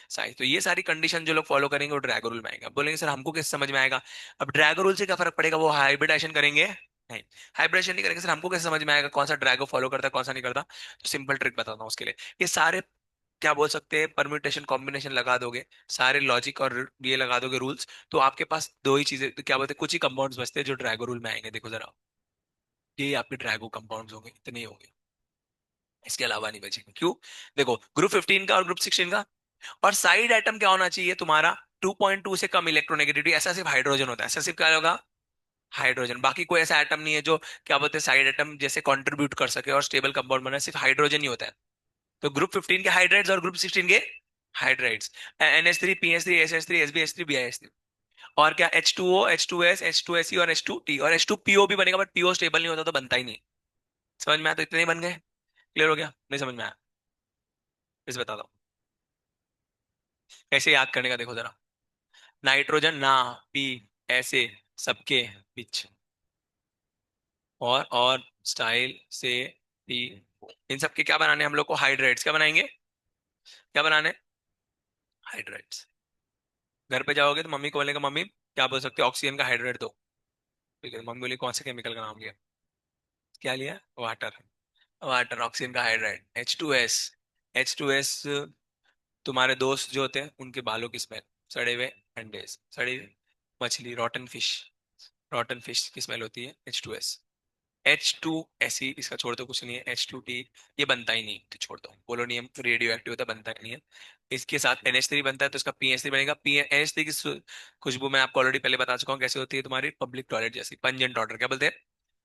साइज। तो ये सारी कंडीशन जो लोग फॉलो करेंगे वो ड्रैगो रूल में आएगा। अब बोलेंगे सर हमको कैसे समझ में आएगा? अब ड्रैगो रूल से क्या फर्क पड़ेगा, वो हाइब्रिडेशन करेंगे नहीं? हाइब्रिडेशन नहीं करेंगे सर, हमको कैसे समझ में आएगा कौन सा ड्रैगो फॉलो करता है कौन सा नहीं करता? तो सिंपल ट्रिक बताता हूँ उसके लिए। ये सारे क्या बोल सकते हैं, परम्यूटेशन कॉम्बिनेशन लगा दोगे, सारे लॉजिक और ये लगा दोगे रूल्स, तो आपके पास दो ही चीजें, तो क्या बोलते हैं, कुछ ही कंपाउंड्स बचते हैं जो ड्रैगो रूल में आएंगे। देखो जरा, ये आपके ड्रैगो कंपाउंड्स होंगे, इतने ही होंगे, इसके अलावा नहीं बचेंगे। क्यों? देखो, ग्रुप 15 का और ग्रुप 16 का। और साइड आइटम क्या होना चाहिए तुम्हारा? 2.2 से कम इलेक्ट्रोनेगेटिविटी, ऐसा सिर्फ हाइड्रोजन होता है, ऐसा सिर्फ क्या होगा? हाइड्रोजन। बाकी कोई ऐसा एटम नहीं है जो क्या बोलते हैं साइड एटम जैसे कंट्रीब्यूट कर सके और स्टेबल कंपाउंड बना, सिर्फ हाइड्रोजन ही होता है। तो ग्रुप 15 के हाइड्राइड्स और ग्रुप 16 के hydrides, NH3 PH3 SH3 SbH3 BH3। और क्या? H2O H2S H2Se और H2T, और H2PO भी बनेगा, बट PO स्टेबल नहीं होता तो बनता ही नहीं। समझ में आया? तो इतने ही बन गए। क्लियर हो गया? नहीं समझ में आया? इस बता दो कैसे याद करने का, देखो जरा। नाइट्रोजन ना, पी, ऐसे सबके बीच, और स्टाइल से पी। इन सब के क्या बनाने हैं हम लोग को? हाइड्रेट्स। क्या बनाएंगे? क्या बनाने? हाइड्रेट्स। घर पे जाओगे तो मम्मी को बोलेगा मम्मी क्या बोल सकते हो, ऑक्सीजन का हाइड्रेट दो। ठीक है, मम्मी बोली कौन से केमिकल का नाम लिया? क्या लिया? वाटर। वाटर ऑक्सीजन का हाइड्रेट। H2S। तुम्हारे दोस्त जो होते हैं उनके बालों की स्मेल, सड़े हुए अंडे, सड़ी हुई मछली, रॉटन फिश। रॉटन फिश की स्मेल होती है H2S। H2 इसका छोड़ दो, कुछ नहीं है। H2T ये बनता ही नहीं, तो छोड़ दो। पोलोनियम रेडियो एक्टिव होता है, बनता ही नहीं है। इसके साथ NH3 बनता है, तो इसका PH3 बनेगा। पी NH3 की खुशबू मैं आपको ऑलरेडी पहले बता चुका हूँ कैसे होती है, तुम्हारी पब्लिक टॉयलेट जैसी, पंजेंट ऑर्डर। क्या बोलते हैं?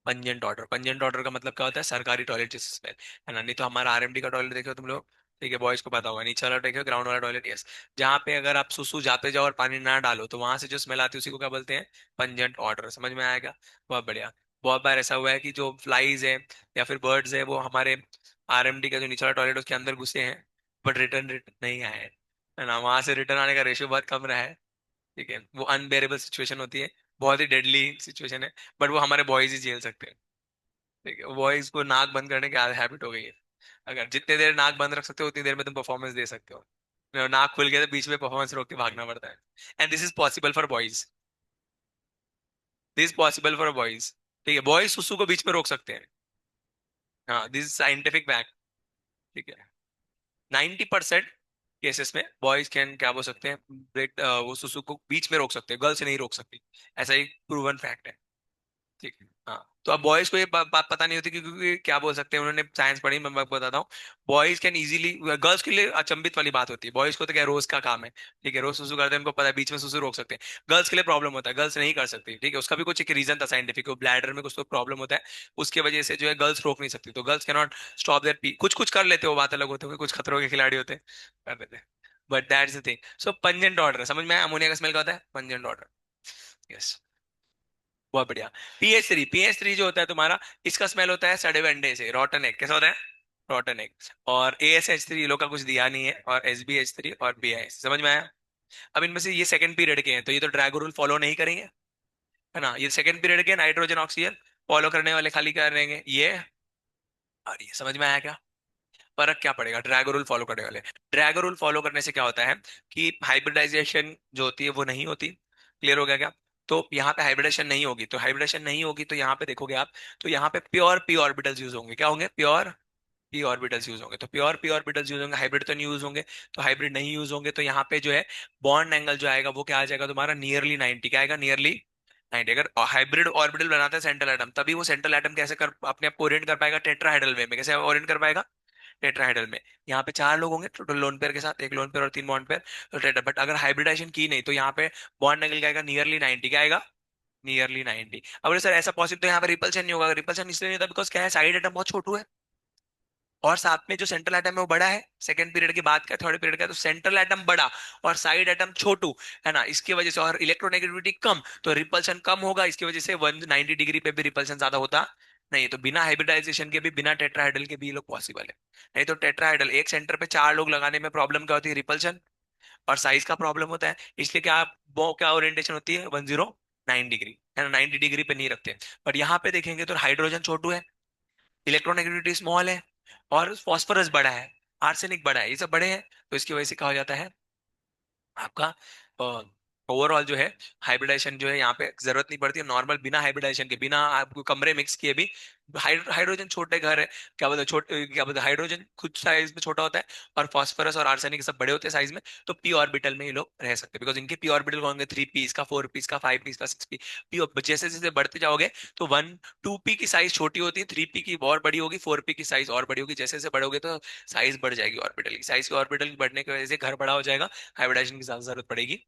Pungent order. पंजेंट ऑर्डर का मतलब क्या होता है? सरकारी टॉयलेट जैसी स्मेल, है ना? नहीं तो हमारा RMD का टॉयलेट देखो तुम लोग, ठीक है, बॉयज को पता होगा, नीचे वाला देखो, ग्राउंड वाला टॉयलेट, यस। जहाँ पे अगर आप सुसु जाते जाओ और पानी ना डालो तो वहां से जो स्मेल आती है उसी को क्या बोलते हैं? Pungent order. समझ में आएगा? बहुत बढ़िया। बहुत बार ऐसा हुआ है कि जो फ्लाइज है या फिर बर्ड्स है वो हमारे RMD का जो निचला टॉयलेट उसके अंदर घुसे हैं, बट रिटर्न रिटर्न नहीं आए हैं, है ना? वहां से रिटर्न आने का रेशियो बहुत कम रहा है। ठीक है, वो अनबेरेबल सिचुएशन होती है, बहुत ही डेडली सिचुएशन है। बट वो हमारे बॉयज ही झेल सकते हैं। ठीक है, बॉयज को नाक बंद करने की हैबिट हो गई है। अगर जितने देर नाक बंद रख सकते हो उतनी देर में तुम परफॉर्मेंस दे सकते हो। नाक खुल गया तो बीच में परफॉर्मेंस रोक के भागना पड़ता है। And this is possible for boys. This possible for boys. ठीक है, बॉयज सुसु को बीच में रोक सकते हैं। हाँ, दिस साइंटिफिक फैक्ट। ठीक है, 90% केसेस में बॉयज कैन क्या बोल सकते हैं, ब्रेक, वो सुसु को बीच में रोक सकते हैं, गर्ल्स नहीं रोक सकती। ऐसा एक प्रूवन फैक्ट है। ठीक है, हाँ। तो अब बॉयज को ये बात पता नहीं होती क्योंकि क्या बोल सकते हैं, उन्होंने साइंस पढ़ी, मैं आपको बताता हूँ। बॉयज कैन इजीली, गर्ल्स के लिए अचंभित वाली बात होती है, बॉयज को तो क्या रोज का काम है। ठीक है, रोज सुसु करते हैं, उनको पता है बीच में सुसु रोक सकते हैं। गर्ल्स के लिए प्रॉब्लम होता है, गर्ल्स नहीं कर सकती। ठीक है, उसका भी कुछ एक रीजन था साइंटिफिक, ब्लैडर में कुछ तो प्रॉब्लम होता है, उसकी वजह से जो है गर्ल्स रोक नहीं सकती, तो girls can not stop their pee. कुछ कुछ कर लेते हो, बात अलग होती है, कुछ खतरों के खिलाड़ी होते हैं, कर लेते हैं। But that's the thing. So pungent order समझ में आया? अमोनिया का स्मेल का होता है पंजेंट ऑर्डर। यस। बहुत बढ़िया। पीएच थ्री जो होता है तुम्हारा, इसका स्मेल होता है सड़े हुए अंडे से, रॉटन एग। कैसा होता है? रॉटन एग। और ASH3 ये लोग का कुछ दिया नहीं है, और SbH3 और BI, समझ में आया? अब इनमें से ये सेकंड पीरियड के हैं, तो ये तो ड्रैगो रूल फॉलो नहीं करेंगे, है ना? ये सेकंड पीरियड के नाइट्रोजन ऑक्सीजन फॉलो करने वाले खाली क्या रहेंगे ये। और ये समझ में आया क्या? फर्क क्या पड़ेगा ड्रैगो रूल फॉलो करने वाले? ड्रैगो रूल फॉलो करने से क्या होता है कि हाइब्रिडाइजेशन जो होती है वो नहीं होती। क्लियर हो गया क्या? तो यहाँ पे हाइब्रिडेशन नहीं होगी, तो हाइब्रिडेशन नहीं होगी तो यहाँ पे देखोगे आप, तो यहाँ पे प्योर पी ऑर्बिटल्स यूज होंगे। क्या होंगे? प्योर पी ऑर्बिटल्स यूज होंगे। तो प्योर पी ऑर्बिटल्स यूज होंगे, हाइब्रिड तो नहीं यूज होंगे। तो हाइब्रिड नहीं यूज होंगे तो यहाँ पे जो है बॉन्ड एंगल जो आएगा वो क्या आ जाएगा तुम्हारा? नियरली 90। क्या आएगा? नियरली 90। अगर हाइब्रिड ऑर्बिटल बनाता है सेंट्रल एटम, तभी वो सेंट्रल एटम कैसे कर अपने आप को ओरिएंट कर पाएगा? टेट्राहेड्रल वे में। कैसे ओरिएंट कर पाएगा? टेट्राहेड्रल में। यहाँ पे चार लोग होंगे टोटल लोन पेयर के साथ, एक लोन पेयर और तीन बॉन्ड पेयर, तो टेट्रा। बट अगर हाइब्रिडाइजेशन की नहीं तो यहाँ पे बॉन्ड एंगल क्या आएगा? नियरली 90। क्या आएगा? नियरली 90। अब सर ऐसा पॉसिबल, तो यहाँ पे रिपल्शन नहीं होगा। रिपल्शन इसलिए नहीं होता बिकॉज क्या है? साइड एटम बहुत छोटू है, और साथ में जो सेंट्रल एटम है वो बड़ा है। सेकंड पीरियड के बाद का, थर्ड पीरियड का, तो सेंट्रल एटम बड़ा और साइड एटम छोटू, है ना? इसकी वजह से, और इलेक्ट्रोनेगेटिविटी कम, तो रिपल्शन कम होगा। इसकी वजह से 190 डिग्री पे भी रिपल्शन ज्यादा होता नहीं। तो बिना हाइब्रिडाइजेशन के भी, बिना टेट्राहाइड्रल के भी ये लोग पॉसिबल है। नहीं तो टेट्राहाइड्रल एक सेंटर पे चार लोग लगाने में प्रॉब्लम क्या होती है? रिपल्शन और साइज का प्रॉब्लम होता है। इसलिए क्या वो क्या ओरिएंटेशन होती है? 109 डिग्री, है ना? 90 डिग्री पे नहीं रखते। पर यहाँ पे देखेंगे तो हाइड्रोजन छोटू है, इलेक्ट्रोनेगेटिविटी स्मॉल है, और फास्फोरस बड़ा है, आर्सेनिक बड़ा है, ये सब बड़े हैं। तो इसकी वजह से क्या हो जाता है आपका? ओवरऑल जो है हाइब्रिडाइजेशन जो है यहाँ पे जरूरत नहीं पड़ती है। नॉर्मल बिना हाइब्रिडाइजेशन के, बिना आपको कमरे मिक्स किए भी, हाइड्रोजन छोटे घर है, क्या बोलते हैं, छोटे क्या बोलते हैं, हाइड्रोजन खुद साइज में छोटा होता है, और फास्फोरस और आर्सेनिक सब बड़े होते हैं साइज में। तो पी ऑर्बिटल में ये लोग रह सकते हैं, बिकॉज इनके पी ऑर्बिटल होंगे 3 पीस का, 4 पीस का, 5 पीस का, 6 पी। पी जैसे जैसे बढ़ते जाओगे तो 1 2 पी की साइज छोटी होती है, 3 पी की और बड़ी होगी, 4 पी की साइज और बड़ी होगी। जैसे जैसे बढ़ोगे तो साइज बढ़ जाएगी ऑर्बिटल की, साइज की ऑर्बिटल बढ़ने की वजह से घर बड़ा हो जाएगा, हाइब्रिडाइजेशन की ज्यादा जरूरत पड़ेगी।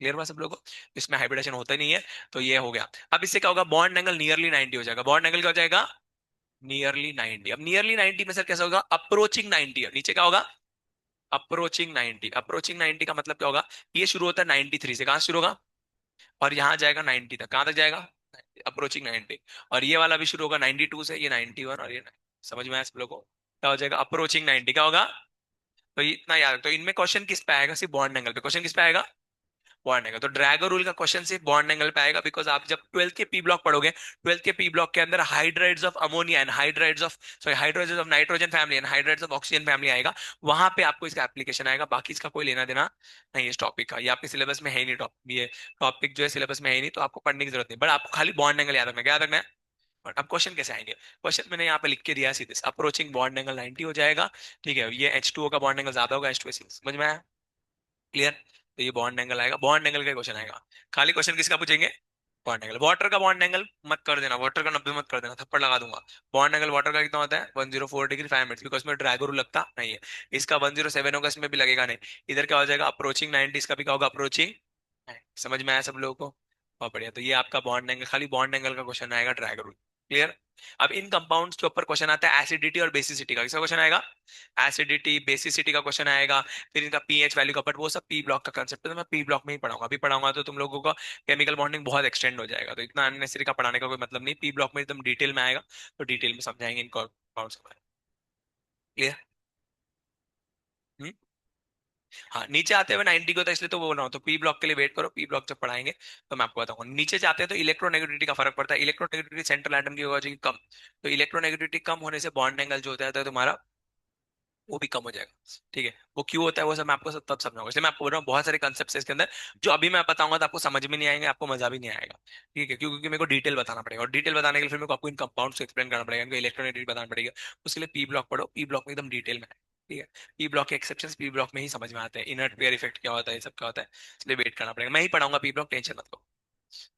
क्लियर हुआ सब लोगों को? इसमें हाइब्रिडेशन होता ही नहीं है। तो ये हो गया। अब इससे क्या होगा? बॉन्ड एंगल नियरली 90 हो जाएगा। बॉन्ड एंगल क्या हो जाएगा? नियरली 90। अब नियरली 90 में सर कैसा होगा? अप्रोचिंग 90। अब नीचे क्या होगा? अप्रोचिंग 90। अप्रोचिंग 90 का मतलब क्या होगा? ये शुरू होता है 93 से। कहां से शुरू होगा? और यहाँ जाएगा 90 तक। कहां तक जाएगा? अप्रोचिंग 90। और ये वाला भी शुरू होगा 92 से, ये 91, और ये 90। समझ में आया सब लोगों को? क्या हो जाएगा? अप्रोचिंग 90 क्या होगा? तो ये इतना याद। तो इनमें क्वेश्चन किस पे आएगा? सिर्फ बॉन्ड एंगल पे क्वेश्चन किस पे आएगा? Bond angle. तो ड्रैगो रूल का क्वेश्चन सिर्फ बॉन्ड एंगल पे आएगा, बिकॉज आप जब 12th के पी ब्लॉक पढ़ोगे, 12th के पी ब्लॉक के अंदर hydrides of ammonia and hydrides of, sorry, hydrides of nitrogen family and hydrides of oxygen family आएगा। वहां पे आपको इसका एप्लीकेशन आएगा, बाकी इसका कोई लेना देना नहीं है इस टॉपिक का। ये आपके सिलेबस में है ही नहीं। टॉपिक ये टॉपिक जो है सिलेबस में है ही नहीं, तो आपको पढ़ने की जरूरत नहीं। बट आपको खाली बॉन्ड एंगल याद रखना है। क्या याद रखना है? बट अब क्वेश्चन कैसे आएंगे? क्वेश्चन मैंने यहाँ पे लिख के दिया है सीधे, अप्रोचिंग बॉन्ड एंगल 90 हो जाएगा। ठीक है, ये H2O का बॉन्ड एंगल ज्यादा होगा H2SO। समझ में आया? क्लियर? तो ये बॉन्ड एंगल आएगा, बॉन्ड एंगल का क्वेश्चन आएगा। खाली क्वेश्चन किसका पूछेंगे? Bond angle. वाटर का बॉन्ड एंगल मत कर देना, वाटर का 90 मत कर देना, थप्पड़ लगा दूंगा। बॉन्ड एंगल वाटर का कितना होता है? 104 डिग्री 5 मिनट, बिकॉज में ड्रैगो रूल लगता नहीं है। इसका 107 होगा, इसमें भी लगेगा नहीं। इधर क्या हो जाएगा? अप्रोचिंग 90। इसका भी क्या होगा? अप्रोचिंग। समझ में आया सब लोगों को? बहुत बढ़िया। तो ये आपका बॉन्ड एंगल, खाली बॉन्ड एंगल का क्वेश्चन आएगा ड्रैगो रूल। क्लियर? अब इन कंपाउंड्स के ऊपर क्वेश्चन आता है एसिडिटी और बेसिसिटी का। किसका क्वेश्चन आएगा? एसिडिटी बेसिसिटी का क्वेश्चन आएगा। फिर इनका पीएच वैल्यू का, बट वो सब पी ब्लॉक का कंसेप्ट है, तो मैं पी ब्लॉक में ही पढ़ाऊंगा। अभी पढ़ाऊंगा तो तुम लोगों का केमिकल बॉन्डिंग बहुत एक्सटेंड हो जाएगा, तो इतना अननेसेसरी का पढ़ाने का कोई मतलब नहीं। पी ब्लॉक में एकदम डिटेल में आएगा, तो डिटेल में समझाएंगे इन कंपाउंड्स के बारे में। क्लियर? हाँ, नीचे आते हुए 90 को, तो इसलिए तो बोल रहा हूँ। तो पी ब्लॉक के लिए वेट करो, पी ब्लॉक जब पढ़ाएंगे तो मैं आपको बताऊंगा। नीचे जाते हैं तो इलेक्ट्रोनेगेटिविटी का फर्क पड़ता है। इलेक्ट्रोनेगेटिविटी सेंट्रल एटम की होगा जो कि कम, तो इलेक्ट्रोनेगेटिविटी कम होने से बॉन्ड एंगल जो होता है तो तुम्हारा वो भी कम हो जाएगा। ठीक है, वो क्यों होता है वो सब मैं आपको तब समझाऊंगा। इसलिए मैं आपको बोल रहा हूँ बहुत सारे कंसेप्ट है इसके अंदर, जो अभी मैं बताऊंगा तो आपको समझ में नहीं आएंगे, आपको मजा भी नहीं आएगा। ठीक है, क्योंकि मेरे को डिटेल बताना पड़ेगा, और डिटेल बताने के लिए फिर मेरे को आपको इन कंपाउंड्स को एक्सप्लेन करना पड़ेगा, इनको इलेक्ट्रोनेगेटिविटी बताना पड़ेगा। उसके लिए पी ब्लॉक पढ़ो, पी ब्लॉक में एकदम डिटेल में है। ठीक है, पी ब्लॉक के एक्सेप्शंस पी ब्लॉक में ही समझ में आते हैं। इनर्ट पेयर इफेक्ट क्या होता है, ये सब क्या होता है, इसलिए वेट करना पड़ेगा। मैं ही पढ़ाऊंगा पी ब्लॉक, टेंशन मत लो।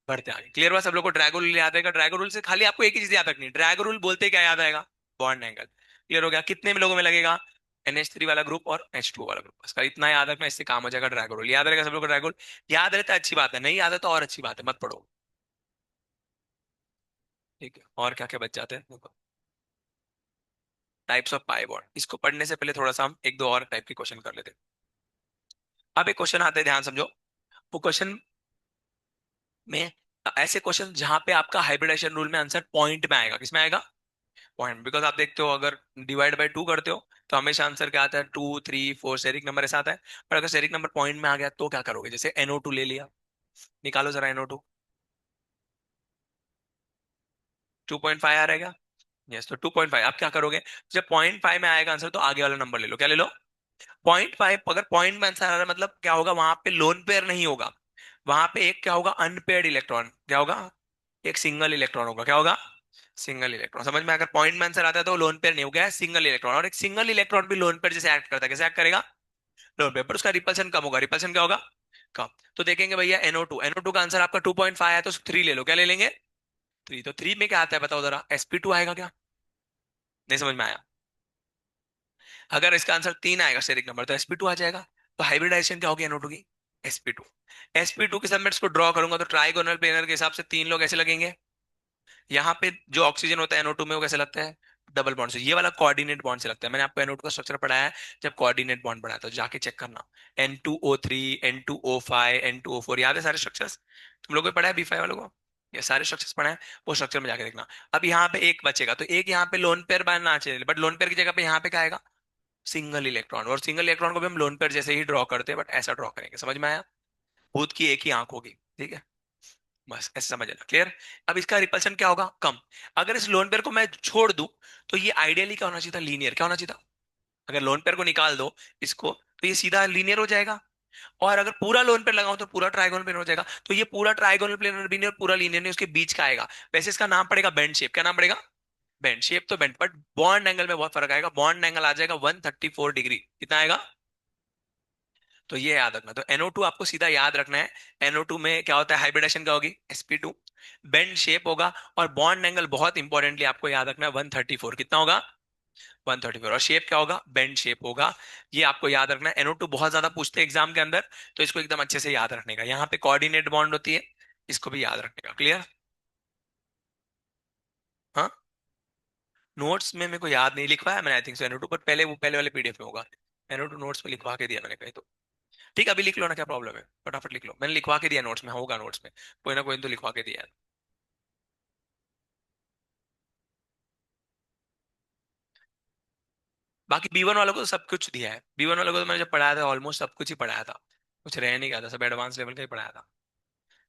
बढ़ते आगे। क्लियर हुआ सब लोग को? ड्रैगो रूल याद आएगा। ड्रैगो रूल से खाली आपको एक ही चीज याद रखनी है, ड्रैगो रूल बोलते क्या याद आएगा? Bond angle. क्लियर हो गया? कितने में लोगों में लगेगा? NH3 वाला ग्रुप और H2 वाला ग्रुप, इसका इतना याद रखना, इससे काम हो जाएगा। ड्रैगो रूल याद रहेगा सब लोग को? ड्रैगो रूल याद रहता है अच्छी बात है, नहीं याद है तो और अच्छी बात है, मत पढ़ो। ठीक है, और क्या क्या बच जाते हैं? टाइप्स ऑफ पाई बॉन्ड, इसको पढ़ने से पहले थोड़ा सा हम एक दो और टाइप के क्वेश्चन कर लेते हैं। अब एक क्वेश्चन आते हैं, ध्यान समझो। वो क्वेश्चन में ऐसे क्वेश्चन जहां पे आपका हाइब्रिडाइजेशन रूल में आंसर पॉइंट में आएगा, किसमें आएगा? पॉइंट। बिकॉज आप देखते हो अगर डिवाइड बाय टू करते हो तो हमेशा आंसर क्या आता है, 2 3 4, सेरिक नंबर ऐसा आता है। पर अगर सेरिक नंबर पॉइंट में आ गया तो क्या करोगे? जैसे NO2 ले लिया, निकालो जरा NO2। 2.5 आ रहेगा। यस, तो 2.5 आप क्या करोगे? जब 0.5 में आएगा आंसर तो आगे वाला नंबर ले लो, क्या ले लो? 0.5। अगर पॉइंट में आंसर आ रहा है मतलब क्या होगा, वहां पे लोन पेयर नहीं होगा, वहां पे एक क्या होगा, अनपेयर्ड इलेक्ट्रॉन। क्या होगा? एक सिंगल इलेक्ट्रॉन होगा। क्या होगा? Single electron. समझ में? अगर पॉइंट में आंसर आता है तो लोन पेयर नहीं हो गया, सिंगल इलेक्ट्रॉन। और एक सिंगल इलेक्ट्रॉन भी लोन पेयर जैसे एक्ट करता है, कैसे एक्ट करेगा? लोन पेयर पर उसका रिपल्सन कम होगा। रिपल्सन क्या होगा? कम। तो देखेंगे भैया NO2 का आंसर आपका 2.5 है तो 3 ले लो, क्या ले लेंगे? 3। तो 3 में क्या आता है बताओ जरा, sp2 आएगा क्या? नहीं समझ में आया? अगर इसका आंसर 3 आएगा स्टेरिक नंबर तो sp2 आ जाएगा। तो हाइब्रिडाइजेशन क्या होगी NO2 की? sp2। sp2 के साथ मैं इसको ड्रॉ करूंगा तो ट्राइगोनल प्लेनर के हिसाब से 3 लोग ऐसे लगेंगे। यहाँ पे जो ऑक्सीजन होता है NO2 में वो कैसे लगता है? डबल बॉन्ड से। ये वाला कोऑर्डिनेट बॉन्ड से लगता है। मैंने आपको NO2 का स्ट्रक्चर पढ़ाया है जब कोऑर्डिनेट बॉन्ड पढ़ाया था, जाके चेक करना। N2O3, N2O5, N2O4, याद है सारे स्ट्रक्चर्स? तुम लोगों को पढ़ा है B5 वालों को? ये सारे स्ट्रक्चर्स पढ़ा है, वो स्ट्रक्चर में जाके देखना। अब यहाँ पे एक बचेगा तो एक यहाँ पे लोन पेयर बनना चाहिए, बट लोन पेयर की जगह पे यहाँ पे क्या आएगा? Single electron. और सिंगल इलेक्ट्रॉन को भी हम लोन पेयर जैसे ही ड्रॉ करते हैं, बट ऐसा ड्रॉ करेंगे। समझ में आया? भूत की एक ही आंख होगी, ठीक है? बस ऐसे समझ लेना, क्लियर? अब इसका रिपल्सन क्या होगा? कम। अगर इस लोन पेयर को मैं छोड़ दूं तो ये आइडियली क्या होना चाहिए था? लीनियर। क्या होना चाहिए था? अगर लोन पेयर को निकाल दो इसको तो ये सीधा लीनियर हो जाएगा। और अगर पूरा लोन पेयर लगाऊं तो पूरा ट्राइगोनल प्लेन हो जाएगा। तो ये पूरा ट्राइगोनल प्लेन भी नहीं और पूरा लीनियर नहीं, उसके बीच का आएगा। वैसे इसका नाम पड़ेगा बेंड शेप। क्या नाम पड़ेगा? Bend shape. तो बेंड, बट बॉन्ड एंगल में बहुत फर्क आएगा। बॉन्ड एंगल आ जाएगा 134 डिग्री। कितना आएगा? तो ये याद रखना। तो NO2 आपको सीधा याद रखना है। NO2 में क्या होता है? हाइब्रिडेशन क्या होगी? sp2। बेंड शेप होगा। और बॉन्ड एंगल बहुत इंपॉर्टेंटली आपको याद रखना है, 134। कितना होगा? 134। और शेप क्या होगा? बेंड शेप होगा। ये आपको याद रखना है। NO2 बहुत ज्यादा पूछते हैं एग्जाम के अंदर, तो इसको एकदम अच्छे से याद रखने का। यहाँ पे कोऑर्डिनेट बॉन्ड होती है, इसको भी याद रखने का। क्लियर? हाँ। नोट्स में मेरे को याद नहीं, लिखवाया मैंने आई थिंक सो NO2, पर पहले वो पहले वाले PDF में होगा। NO2 नोट्स में लिखवा के दिया मैंने कहीं तो। ठीक है, अभी लिख लो ना, क्या प्रॉब्लम है? फटाफट लिख लो, मैंने लिखवा के दिया नोट्स में, होगा नोट्स में कोई ना कोई तो लिखवा के दिया है। बाकी B1 वालों को तो सब कुछ दिया है। B1 वालों को तो मैंने जब पढ़ाया था ऑलमोस्ट सब कुछ ही पढ़ाया था, कुछ रह नहीं गया था, सब एडवांस लेवल का ही पढ़ाया था।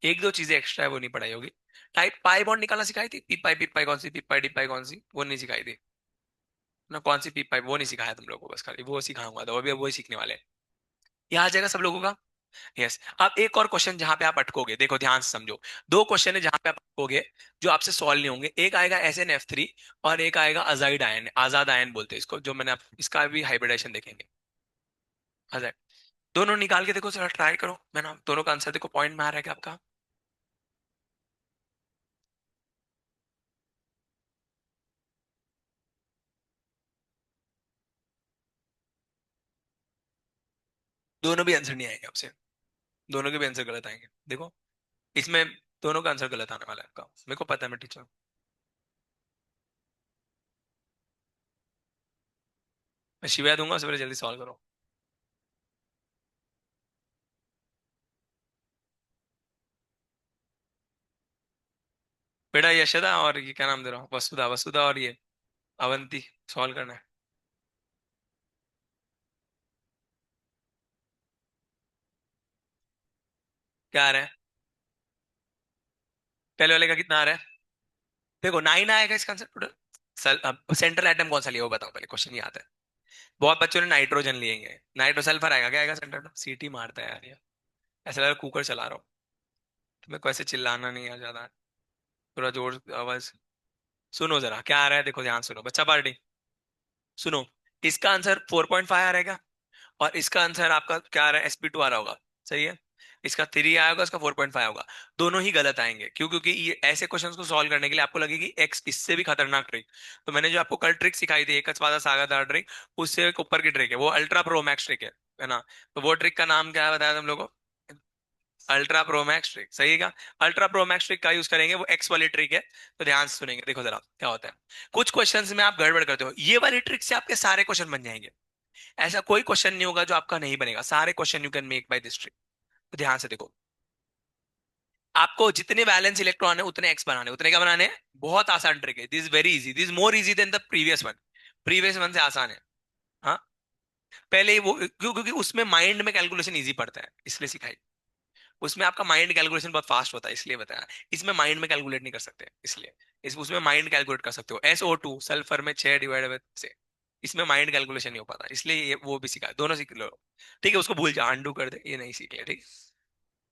एक दो चीजें एक्स्ट्रा है वो नहीं पढ़ाई होगी। टाइप पाई बॉन्ड निकालना सिखाई थी? पी पाई कौन सी, पी पाई डी पाई कौन सी, वो नहीं सिखाई थी ना? कौन सी पी पाई, वो नहीं सिखाया तुम लोगों को, बस खाली वो सिखाऊंगा तो अभी अब वही सीखने वाले हैं। ये आ जाएगा सब लोगों का। यस। अब एक और क्वेश्चन जहां पे आप अटकोगे, देखो ध्यान से समझो। दो क्वेश्चन है जहां पे आप अटकोगे जो आपसे सॉल्व नहीं होंगे। एक आएगा SnF3 और एक आएगा अजाइड आयन, आजाद आयन बोलते हैं इसको, जो मैंने इसका भी हाइब्रिडेशन देखेंगे। अजाइड। दोनों निकाल के देखो जरा, ट्राई करो। मैं ना दोनों का आंसर देखो, पॉइंट में आ रहा है क्या आपका? दोनों भी आंसर नहीं आएंगे आपसे, दोनों के भी आंसर गलत आएंगे। देखो इसमें दोनों का आंसर गलत आने वाला है आपका, मेरे को पता है, मैं टीचर हूँ। मैं शिवाय दूंगा, उससे पहले जल्दी सॉल्व करो। बेटा यशदा और ये क्या नाम दे रहा हूँ, वसुधा, वसुधा और ये अवंती, सॉल्व करना है। क्या आ रहा है? पहले वाले का कितना आ रहा है? देखो 9 आएगा इसका आंसर टोटल। सेंट्रल एटम कौन सा लिया वो बताओ पहले, क्वेश्चन ये आता है। बहुत बच्चों ने नाइट्रोजन लिएंगे, नाइट्रो सल्फर आएगा, क्या आएगा सेंट्रल? सीटी मारता है यार ये, ऐसा लग रहा है कुकर चला रहा हूँ। तुम्हें कैसे चिल्लाना नहीं आ ज्यादा, थोड़ा जोर आवाज। सुनो जरा क्या आ रहा है, देखो ध्यान सुनो बच्चा पार्टी। सुनो, इसका आंसर 4.5 आ रहेगा और इसका आंसर आपका क्या आ रहा है? sp2 आ रहा होगा। सही है। इसका 3 आया होगा, इसका 4.5 होगा। दोनों ही गलत आएंगे। क्यों? क्योंकि ये ऐसे क्वेश्चंस को सॉल्व करने के लिए आपको लगेगी एक्स इससे भी खतरनाक ट्रिक। तो मैंने जो आपको कल ट्रिक सिखाई थी, एक सागादार ट्रिक, उससे एक ऊपर की ट्रिक है, वो अल्ट्रा प्रो मैक्स ट्रिक है ना? तो वो ट्रिक का नाम क्या है बताया तुम लोगों को? Ultra pro max trick. सही है क्या? अल्ट्रा प्रो मैक्स ट्रिक का यूज करेंगे, वो एक्स वाली ट्रिक है। तो ध्यान से सुनेंगे, देखो जरा क्या होता है। कुछ क्वेश्चंस में आप गड़बड़ करते हो, ये वाली ट्रिक से आपके सारे क्वेश्चन बन जाएंगे। ऐसा कोई क्वेश्चन नहीं होगा जो आपका नहीं बनेगा, सारे question you can make by this trick. तो ध्यान से देखो। आपको जितने वैलेंस इलेक्ट्रॉन है उतने एक्स बनाने, उतने क्या बनाने हैं। बहुत आसान ट्रिक है, this is very easy, this more easy than the previous one. Previous one से आसान है। हाँ, पहले ही वो क्योंकि उसमें माइंड में कैलकुलेशन इजी पड़ता है इसलिए सिखाई। उसमें आपका माइंड कैलकुलेशन बहुत फास्ट होता है इसलिए बताया। इसमें माइंड में कैलकुलेट नहीं कर सकते इसलिए। उसमें माइंड कैलकुलेट कर सकते हो, SO2 सल्फर में 6 डिवाइड बाय से। इसमें माइंड कैलकुलेशन नहीं हो पाता, इसलिए ये वो भी सिखा, दोनों सीख लो। ठीक है, उसको भूल जा, अंडू कर दे, ये नहीं सीख लिया, ठीक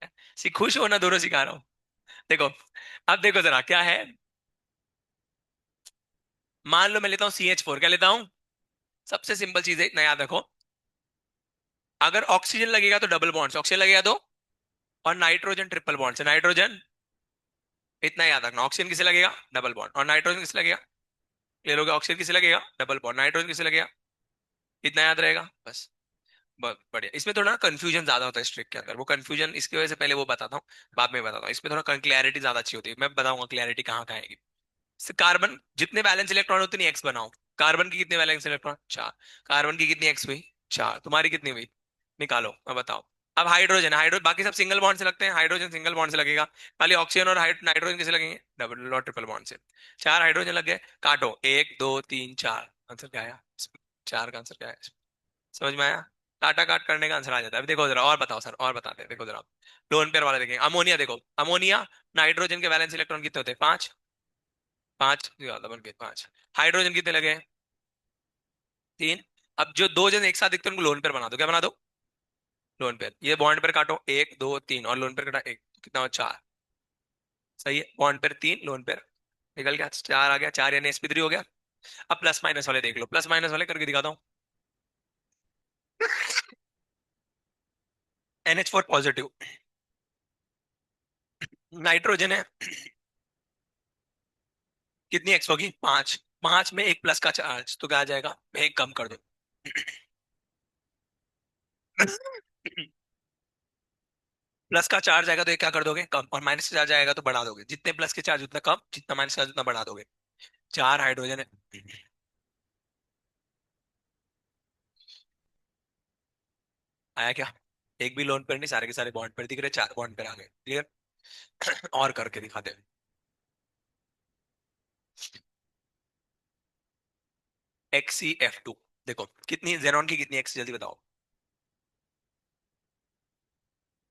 है। खुश हो ना, दोनों सिखा रहा हूँ। देखो, अब देखो जरा क्या है। मान लो मैं लेता हूँ CH4, क्या लेता हूँ। सबसे सिंपल चीज है, इतना याद रखो। अगर ऑक्सीजन लगेगा तो डबल बॉन्ड से ऑक्सीजन लगेगा तो, और नाइट्रोजन ट्रिपल बॉन्ड से नाइट्रोजन। इतना याद रखना, ऑक्सीजन किसे लगेगा, डबल बॉन्ड, और नाइट्रोजन किसे लगेगा। क्लियर हो गया, ऑक्सीजन किसे लगेगा, डबल बॉन्ड, नाइट्रोजन किसे लगेगा। इतना याद रहेगा बस। बहुत बढ़िया। इसमें थोड़ा कंफ्यूजन ज्यादा होता है स्ट्रिक के अंदर, वो कंफ्यूजन इसकी वजह से पहले वो बताता हूँ, बाद में बताता हूँ। इसमें थोड़ा क्लैरिटी ज्यादा अच्छी होती है, मैं बताऊंगा क्लैरिटी कहाँ कहाँ आएगी। कार्बन जितने वैलेंस इलेक्ट्रॉन उतनी एक्स बनाओ। कार्बन की कितने वैलेंस इलेक्ट्रॉन, 4। कार्बन की कितनी एक्स हुई, 4। तुम्हारी कितनी हुई, निकालो अब बताओ। अब हाइड्रोजन, हाइड्रोजन बाकी सब सिंगल बॉन्ड से लगते हैं, हाइड्रोजन सिंगल बॉन्ड से लगेगा। खाली ऑक्सीजन और नाइट्रोजन किसे लगेंगे, डबल और ट्रिपल बॉन्ड से। 4 हाइड्रोजन लग गए, काटो, 1 2 3 4, आंसर क्या आया। 4 का आंसर क्या है, समझ में आया। काटा काट करने का आंसर आ जाता है। अभी देखो जरा, और बताओ सर, और बताते हैं, देखो जरा। लोन पेयर वाला देखेंगे, अमोनिया देखो, अमोनिया नाइट्रोजन के वैलेंस इलेक्ट्रॉन कितने होते हैं, 5। 5 ज्यादा बन गए, 5। हाइड्रोजन कितने लगे, 3। अब जो दो जन एक साथ दिखते हैं उनको लोन पेयर बना दो, क्या बना दो, लोन पेयर। ये बॉन्ड पेयर काटो, 1 2 3, और लोन पेयर काटा एक, तो कितना हो, 4। सही है, बॉन्ड पेयर 3, लोन पेयर निकल गया, 4 आ गया, 4 यानी sp3 हो गया। अब प्लस माइनस वाले देख लो, प्लस माइनस वाले करके दिखाता हूँ। NH4 पॉजिटिव, नाइट्रोजन है, कितनी एक्स होगी, 5। 5 में एक प्लस का चार्ज तो क्या आ जाएगा, एक कम कर दो। प्लस का चार्ज आएगा तो एक क्या कर दोगे, कम, और माइनस का चार्ज आएगा तो बढ़ा दोगे। जितने प्लस के चार्ज उतना कम, जितना माइनस का चार्ज उतना बढ़ा दोगे। 4 हाइड्रोजन है। आया क्या, एक भी लोन पर नहीं, सारे के सारे बॉन्ड पर दिख रहे, 4 बॉन्ड पर आ गए, क्लियर। और करके दिखाते हैं। XCF2, देखो कितनी जेनॉन की कितनी एक्स, जल्दी बताओ।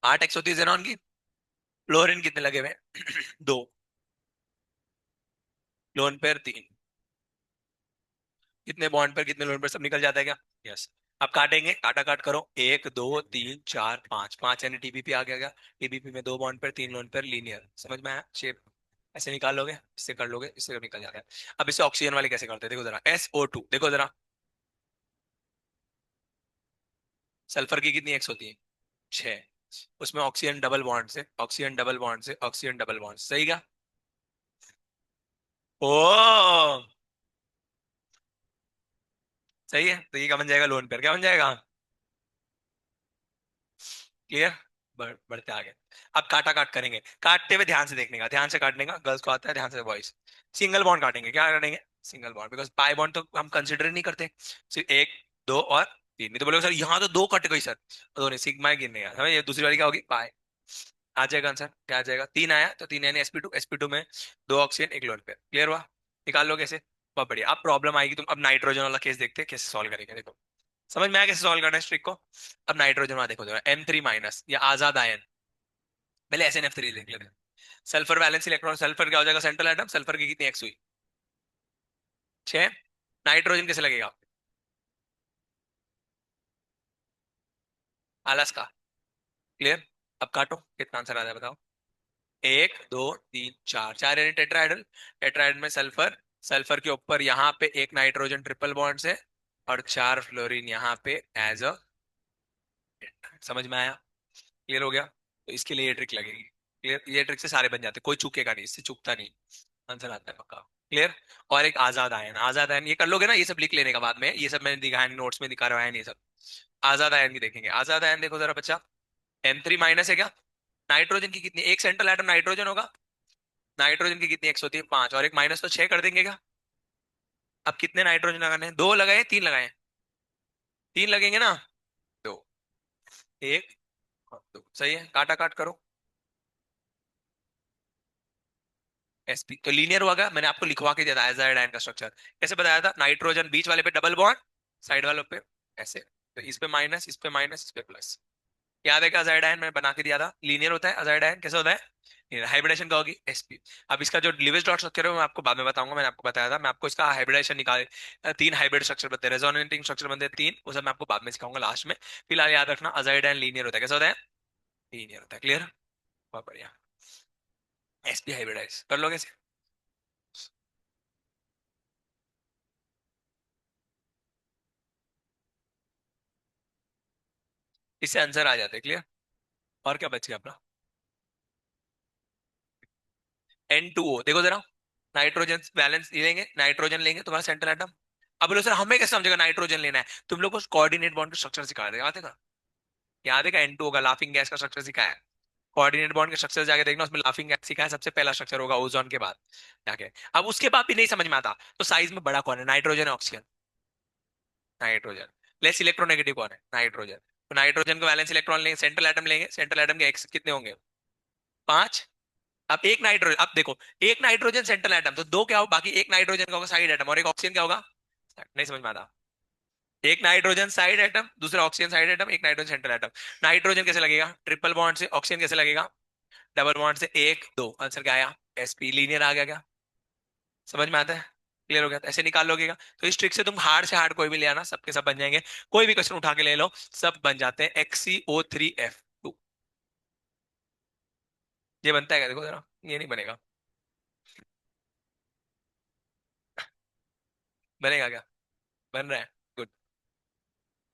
8 एक्स होती है जेनॉन की। फ्लोरीन कितने लगे हुए हैं, 2। Lone pair 3। कितने बॉन्ड पर कितने लोन पर, सब निकल जाता है क्या। यस। अब काटेंगे, काटा काट करो, 1 2 3 4 5, 5 यानी TPP आ गया क्या। TPP में 2 बॉन्ड पर 3 लोन पर, लीनियर, समझ में आया शेप। ऐसे निकाल लोगे, इससे कर लोगे, इससे निकल जाता है। अब इसे ऑक्सीजन वाले कैसे करते हैं, देखो जरा, SO2 देखो जरा। सल्फर की कितनी एक्स होती है, 6। उसमें ऑक्सीजन डबल बॉन्ड से, ऑक्सीजन डबल बॉन्ड से, ऑक्सीजन डबल बॉन्ड, सही क्या। ओ, सही है, तो ये क्या बन जाएगा, लोन पेयर क्या बन जाएगा। क्लियर। बढ़ते आगे। अब काटा काट करेंगे, काटते हुए ध्यान से देखने का, ध्यान से काटने का, गर्ल्स को आता है, ध्यान से बॉयज। सिंगल बॉन्ड काटेंगे, क्या काटेंगे, single bond, because pi bond तो हम कंसिडर नहीं करते। सिर्फ 1 2 और 3, नहीं तो बोलोगे सर यहाँ तो 2 कट गई सर, तो दो नहीं, सिग्मा गिनने का समझ, ये दूसरी वाली क्या होगी, पाई। आ जाएगा आंसर, क्या आ जाएगा, 3 आया तो 3 यानी sp2 में 2 ऑक्सीजन एक लोन पेयर, क्लियर हुआ। निकाल लो कैसे, बहुत बढ़िया। अब प्रॉब्लम आएगी, तुम अब नाइट्रोजन वाला केस देखते हैं कैसे सॉल्व करेंगे, देखो। समझ में आया कैसे सॉल्व करना है इस ट्रिक को। अब नाइट्रोजन वाला देखो जरा, M3 माइनस या आजाद आयन। पहले SNF3 देख लेते हैं। सल्फर वैलेंस इलेक्ट्रॉन, सल्फर क्या हो जाएगा, सेंट्रल एटम, सल्फर की कितनी एक्स हुई, 6। नाइट्रोजन कैसे लगेगा, आलस का, क्लियर। अब काटो, कितना आंसर आ जाए बताओ। 1 2 3 4, 4 यानी टेट्राहेड्रल। टेट्राहेड्रल में सल्फर, सल्फर के ऊपर यहाँ पे एक नाइट्रोजन ट्रिपल बॉन्ड से, और 4 फ्लोरीन यहाँ पे एज अ, समझ में आया, क्लियर हो गया। तो इसके लिए ये ट्रिक लगेगी, क्लियर। ये ट्रिक से सारे बन जाते, कोई चूकेगा नहीं, इससे चूकता नहीं, आंसर आता है पक्का, क्लियर। और एक आजाद आयन, आजाद आयन ये कर लोगे ना, ये सब लिख लेने का बाद में, ये सब मैंने दिखाया नोट्स में, दिखा रहा है ये सब। आजाद आयन की देखेंगे, आजाद आयन देखो जरा बच्चा। M3 माइनस है क्या, नाइट्रोजन की कितनी, एक सेंट्रल एटम नाइट्रोजन होगा, नाइट्रोजन की कितनी एक्स होती है, 5, और एक माइनस तो 6 कर देंगे क्या। अब कितने नाइट्रोजन लगाने हैं, 2 लगाए, 3 लगाए, 3 लगेंगे ना, 2, 1 और 2, सही है, काटा काट करो। sp तो लीनियर हुआ क्या, मैंने आपको लिखवा के दिया था आयोडाइन का स्ट्रक्चर। कैसे बताया था, नाइट्रोजन बीच वाले पे डबल बॉन्ड, साइड वालों पे ऐसे, तो इस पे माइनस, इस पे माइनस, इस पे प्लस। याद है कि अजाइडाइन मैंने बना के दिया था, लीनियर होता है अजाइडाइन, कैसे होता है, हाइब्रिडेशन का होगी sp। अब इसका जो लिविस डॉट स्ट्रक्चर है वो मैं आपको बाद में बताऊंगा, मैंने आपको बताया था, मैं आपको इसका हाइब्रिडेशन निकाल, तीन हाइब्रिड स्ट्रक्चर बनते हैं, रेजोनेटिंग स्ट्रक्चर बनते हैं तीन, वो सब मैं आपको बाद में सिखाऊंगा लास्ट में। फिलहाल याद रखना अजाइडाइन लीनियर होता है, कैसा होता है, लीनियर होता है, क्लियर। बहुत बढ़िया। sp हाइब्रिडाइज कर लो कैसे, इससे आंसर आ जाते हैं, क्लियर। और क्या बच गया अपना, N2O देखो जरा, नाइट्रोजन बैलेंस लेंगे, नाइट्रोजन लेंगे तुम्हारा सेंट्रल एटम। अब बोलो सर हमें कैसे समझेगा नाइट्रोजन लेना है, तुम लोग को कोऑर्डिनेट बॉन्ड का स्ट्रक्चर सिखा देगा, याद है का, याद है का, N2O का लाफिंग गैस का स्ट्रक्चर सिखाया है। कोऑर्डिनेट बॉन्ड के स्ट्रक्चर जाके देखना, उसमें लाफिंग गैस सिखाया है, सबसे पहला स्ट्रक्चर होगा ओजोन के बाद जाके। अब उसके बाद भी नहीं समझ में आता तो साइज में बड़ा कौन है, नाइट्रोजन है ऑक्सीजन, नाइट्रोजन। लेस इलेक्ट्रोनेगेटिव कौन है, नाइट्रोजन। तो नाइट्रोजन को वैलेंस इलेक्ट्रॉन लेंगे, सेंट्रल एटम लेंगे, सेंट्रल एटम के एक्स कितने होंगे, पांच। अब एक नाइट्रोजन, अब देखो, एक नाइट्रोजन सेंट्रल एटम तो दो क्या हो, बाकी एक नाइट्रोजन का होगा साइड एटम, और एक ऑक्सीजन क्या होगा, नहीं समझ में आता। एक नाइट्रोजन साइड एटम, दूसरा ऑक्सीजन साइड एटम, एक नाइट्रोजन सेंट्रल एटम। नाइट्रोजन कैसे लगेगा, ट्रिपल बॉन्ड से, ऑक्सीजन कैसे लगेगा, डबल बॉन्ड से, एक दो, आंसर क्या आया, sp लीनियर आ गया क्या, समझ में आता है, क्लियर हो गया, तो ऐसे निकाल लोगेगा। तो इस ट्रिक से तुम हार्ड से हार्ड कोई भी ले आना, सबके सब बन जाएंगे, कोई भी क्वेश्चन उठा के ले लो, सब बन जाते हैं, XCO3F2। ये बनता है क्या, देखो जरा, ये नहीं बनेगा, बनेगा क्या, बन रहा है, गुड,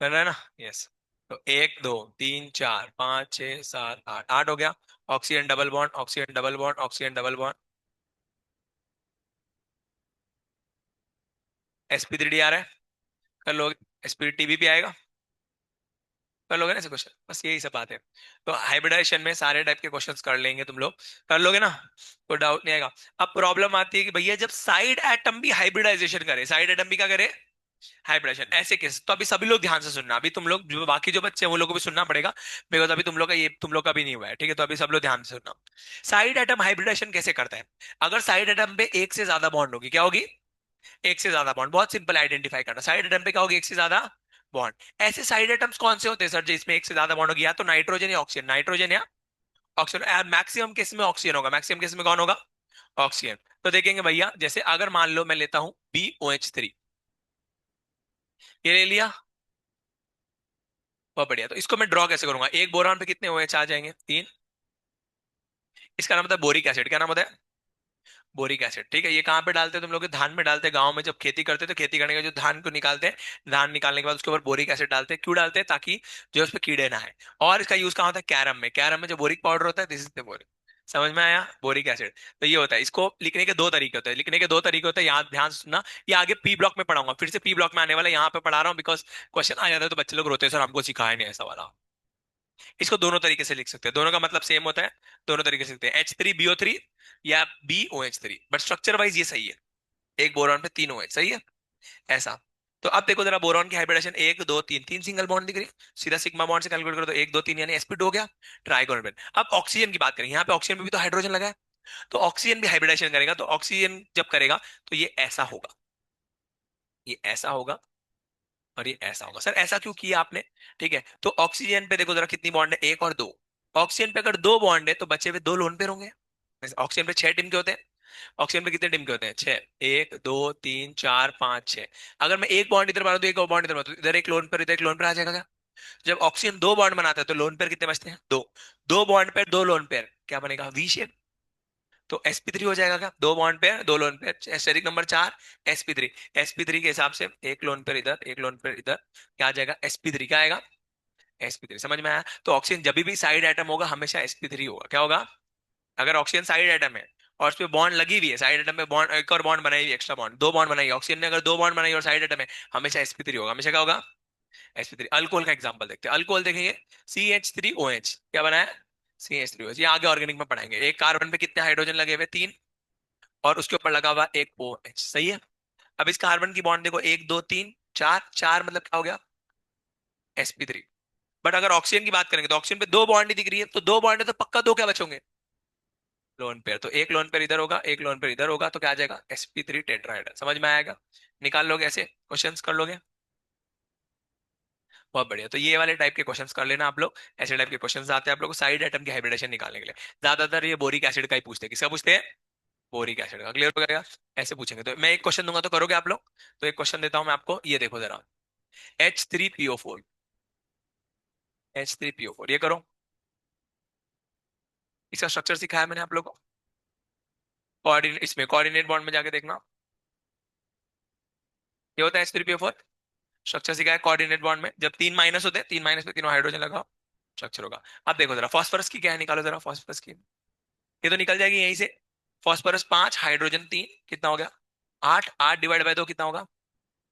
बन रहा है ना, यस। तो एक दो तीन चार पाँच छः सात आठ, आठ हो गया। Oxygen double bond, oxygen double bond, oxygen double bond, sp3 आ रहा है, कर लोगे, sp भी आएगा, कर लोगे ना ऐसे क्वेश्चन, बस यही सब बात है। तो हाइब्रिडाइजेशन में सारे टाइप के क्वेश्चंस कर लेंगे तुम लोग, कर लोगे ना, कोई डाउट नहीं आएगा। अब प्रॉब्लम आती है कि भैया जब साइड एटम भी हाइब्रिडाइजेशन करे, साइड एटम भी क्या करे, हाइब्रिडेशन, ऐसे केस तो अभी सभी लोग ध्यान से सुनना, अभी तुम लोग जो बाकी जो बच्चे हैं वो लोग को भी सुनना पड़ेगा, बिकॉज अभी तुम लोग का ये तुम लोग का भी नहीं हुआ है, ठीक है, तो अभी सब लोग ध्यान से सुनना। साइड एटम हाइब्रिडेशन कैसे करता है, अगर साइड एटम पे एक से ज्यादा बॉन्ड होगी, क्या होगी, एक से ज्यादा बॉन्ड, बहुत सिंपल आइडेंटिफाई करना, साइड एटम पे क्या होगी, एक से ज्यादा बॉन्ड। ऐसे साइड एटम्स कौन से होते हैं सर जिसमें एक से ज्यादा बॉन्ड होगी, या तो नाइट्रोजन या ऑक्सीजन, नाइट्रोजन या ऑक्सीजन, मैक्सिमम केस में ऑक्सीजन होगा, मैक्सिमम केस में कौन होगा, ऑक्सीजन। तो देखेंगे भैया, जैसे अगर मान लो मैं लेता हूं BOH3, ये ले लिया, बहुत बढ़िया, तो इसको मैं ड्रॉ कैसे करूंगा, एक बोरान पे कितने OH आ जाएंगे, तीन, इसका नाम होता है बोरिक एसिड, क्या नाम होता है, बोरिक एसिड, ठीक है। ये कहाँ पे डालते हैं तुम लोग, धान में डालते हैं, गाँव में जब खेती करते हैं तो खेती करने के जो धान को निकालते हैं, धान निकालने के बाद उसके ऊपर बोरिक एसिड डालते हैं, क्यों डालते हैं, ताकि जो उस पर कीड़े ना आए। और इसका यूज कहाँ होता है, कैरम में, कैरम में जो बोरिक पाउडर होता है, दिस इज द बोरिक, समझ में आया, बोरिक एसिड। तो ये होता है, इसको लिखने के दो तरीके होते हैं, लिखने के दो तरीके होते हैं, यहाँ ध्यान से सुनना, ये आगे पी ब्लॉक में पढ़ाऊंगा, फिर से पी ब्लॉक में आने वाला है, यहाँ पे पढ़ा रहा हूँ बिकॉज क्वेश्चन आ जाता है तो बच्चे लोग रोते हैं, सर हमको सिखाया नहीं ऐसा वाला। इसको दोनों तरीके से लिख सकते हैं, दोनों का मतलब सेम होता है, दोनों तरीके से लिखते हैं, H3BO3 या BOH3, बट स्ट्रक्चर वाइज ये सही है, एक बोरॉन पे तीन OH, सही है, ऐसा। तो अब देखो जरा, बोरॉन की हाइब्रिडेशन एक दो तीन, तीन सिंगल बॉन्ड दिख रही है, सीधा सिग्मा बॉन्ड से कैलकुलेट करो तो एक दो तीन यानी sp2 हो गया, ट्राइगोनल। अब ऑक्सीजन की बात करें, यहाँ पे ऑक्सीजन में भी तो हाइड्रोजन लगा है, तो ऑक्सीजन भी हाइब्रिडेशन करेगा, तो ऑक्सीजन जब करेगा तो ये ऐसा होगा, ये ऐसा होगा, और ये ऐसा होगा। सर ऐसा क्यों किया आपने, ठीक है, तो ऑक्सीजन पे देखो जरा कितनी बॉन्ड है, एक और दो, ऑक्सीजन पे अगर दो बॉन्ड है तो बचे हुए दो लोन पेयर होंगे। ऑक्सीजन पे छह टिम के होते हैं, ऑक्सीजन पे कितने टिम के होते हैं, छह, एक दो तीन चार पांच छह। अगर मैं एक बॉन्ड इधर मारूं तो एक और बॉन्ड इधर मारूं तो इधर एक लोन पेयर, इधर एक लोन पेयर आ जाएगा क्या। जब ऑक्सीजन दो बॉन्ड बनाता है तो लोन पेयर कितने बचते हैं, दो, दो बॉन्ड पेयर दो लोन पेयर क्या बनेगा, वी शेप। तो sp3 हो जाएगा क्या, दो बॉन्ड पेयर दो लोन पेयर, स्टेरिक नंबर चार, sp3, sp3 के हिसाब से एक लोन पेयर इधर, एक लोन पेयर इधर, क्या आ जाएगा, sp3 क्या आएगा, sp3, समझ में आया। तो ऑक्सीजन जब भी साइड एटम होगा हमेशा sp3 होगा, क्या होगा, अगर ऑक्सीजन साइड एटम है और उस पर बॉन्ड लगी हुई है, साइड एटम में बॉन्ड, एक और बॉन्ड बनाई हुई, एक्स्ट्रा बॉन्ड, दो बॉन्ड बनाई, ऑक्सीजन ने अगर दो बॉन्ड बनाई और साइड एटम है, हमेशा sp3 होगा, हमेशा क्या होगा, sp3। अल्कोहल का एग्जांपल देखते हैं, अल्कोहल देखेंगे, CH3OH क्या बना है, CH3OH, ये आगे ऑर्गेनिक में पढ़ाएंगे। एक कार्बन पे कितने हाइड्रोजन लगे हुए, तीन, और उसके ऊपर लगा हुआ एक OH, सही है। अब इस कार्बन की बॉन्ड देखो, एक दो तीन चार, चार मतलब क्या हो गया, sp3। बट अगर ऑक्सीजन की बात करेंगे तो ऑक्सीजन पे दो बॉन्ड ही दिख रही है, तो दो बॉन्ड है तो पक्का दो क्या बचोगे, लोन पेयर, तो एक लोन पेयर इधर होगा, एक लोन पेयर इधर होगा, तो क्या आ जाएगा, sp3 टेट्राहेड्रल। समझ में आएगा? निकाल लोगे ऐसे क्वेश्चंस कर लोगे? बहुत बढ़िया। तो ये वाले टाइप के क्वेश्चंस कर लेना आप लोग। ऐसे टाइप के क्वेश्चंस आते हैं आप लोग को साइड आइटम की हाइब्रिडेशन निकालने के लिए। ज्यादातर ये बोरिक एसिड का ही पूछते हैं। किसका पूछते हैं? बोरिक एसिड का। क्लियर हो गया? ऐसे पूछेंगे। तो मैं एक क्वेश्चन दूंगा तो करोगे आप लोग? तो एक क्वेश्चन देता हूं मैं आपको, ये देखो जरा। H3PO4, H3PO4, ये करो। इसका स्ट्रक्चर सिखाया मैंने आप लोग को। कोऑर्डिनेट, इसमें कोऑर्डिनेट बॉन्ड में जाके देखना। ये होता है H3PO4। स्ट्रक्चर सिखाया कोऑर्डिनेट बॉन्ड में, जब तीन माइनस होते हैं, तीन माइनस पे तीनों हाइड्रोजन लगाओ, स्ट्रक्चर होगा। अब देखो जरा फास्फोरस की क्या है, निकालो जरा फास्फोरस की। ये तो निकल जाएगी यहीं से। फास्फोरस 5, हाइड्रोजन 3, कितना हो गया? 8। 8 डिवाइड बाय 2 कितना होगा?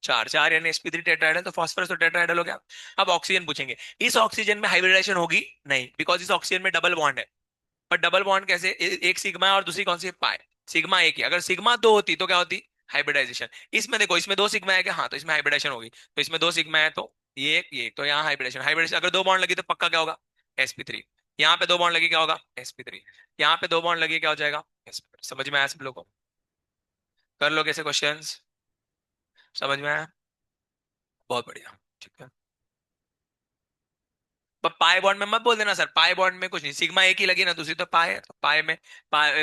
4। 4 यानी sp3 टेट्राहेड्रल, तो फास्फोरस तो टेट्राहेड्रल हो गया। अब ऑक्सीजन पूछेंगे। इस ऑक्सीजन में हाइब्रिडेशन होगी नहीं, बिकॉज इस ऑक्सीजन में डबल बॉन्ड है। पर डबल बॉन्ड कैसे? एक सिग्मा है और दूसरी कौन सी है, पाई। सिग्मा एक ही, अगर सिग्मा दो होती तो क्या होती? हाइब्रिडाइजेशन। इसमें देखो, इसमें दो सिग्मा है क्या? हाँ, तो इसमें हाइब्रिडेशन होगी। तो इसमें दो सिग्मा है, तो ये एक, तो यहाँ हाइब्रिडेशन। हाइब्रिडेशन अगर दो बॉन्ड लगी तो पक्का क्या होगा? sp3। यहाँ पे दो बॉन्ड लगी क्या होगा? sp3। यहाँ पे दो बॉन्ड लगी क्या हो जाएगा? sp3। समझ में आया सब लोगों को? कर लो कैसे क्वेश्चंस? समझ में आया? बहुत बढ़िया। ठीक है। पर पाई बॉन्ड में मत बोल देना सर, पाई बॉन्ड में कुछ नहीं, सिग्मा एक ही लगी ना, दूसरी तो पाई है, तो पाई में